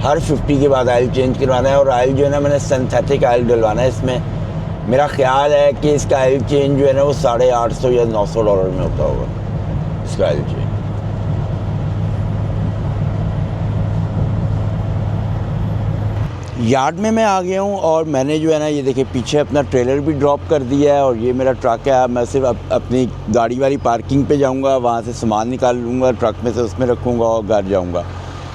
A: हर 50 के बाद आयल चेंज करवाना है। और आयल जो है ना मैंने सिंथेटिक आयल डलवाना है इसमें। मेरा ख्याल है कि इसका आयल चेंज जो है ना वो $850 या $900 में होता होगा इसका आयल चेंज। यार्ड में मैं आ गया हूँ और मैंने जो है ना ये देखिए पीछे अपना ट्रेलर भी ड्रॉप कर दिया है और ये मेरा ट्रक है। मैं सिर्फ अपनी गाड़ी वाली पार्किंग पे जाऊँगा, वहाँ से सामान निकाल लूँगा ट्रक में से, उसमें रखूँगा और घर जाऊँगा।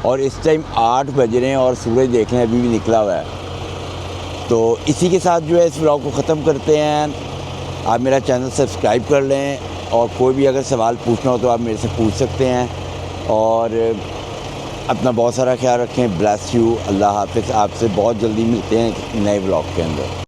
A: और इस टाइम 8 बज रहे हैं और सूरज देख रहे हैं अभी भी निकला हुआ है। तो इसी के साथ जो है इस व्लॉग को ख़त्म करते हैं। आप मेरा चैनल सब्सक्राइब कर लें, और कोई भी अगर सवाल पूछना हो तो आप मेरे से पूछ सकते हैं। और अपना बहुत सारा ख्याल रखें। Bless you. अल्लाह हाफ़िज़। आपसे बहुत जल्दी मिलते हैं नए व्लॉग के अंदर।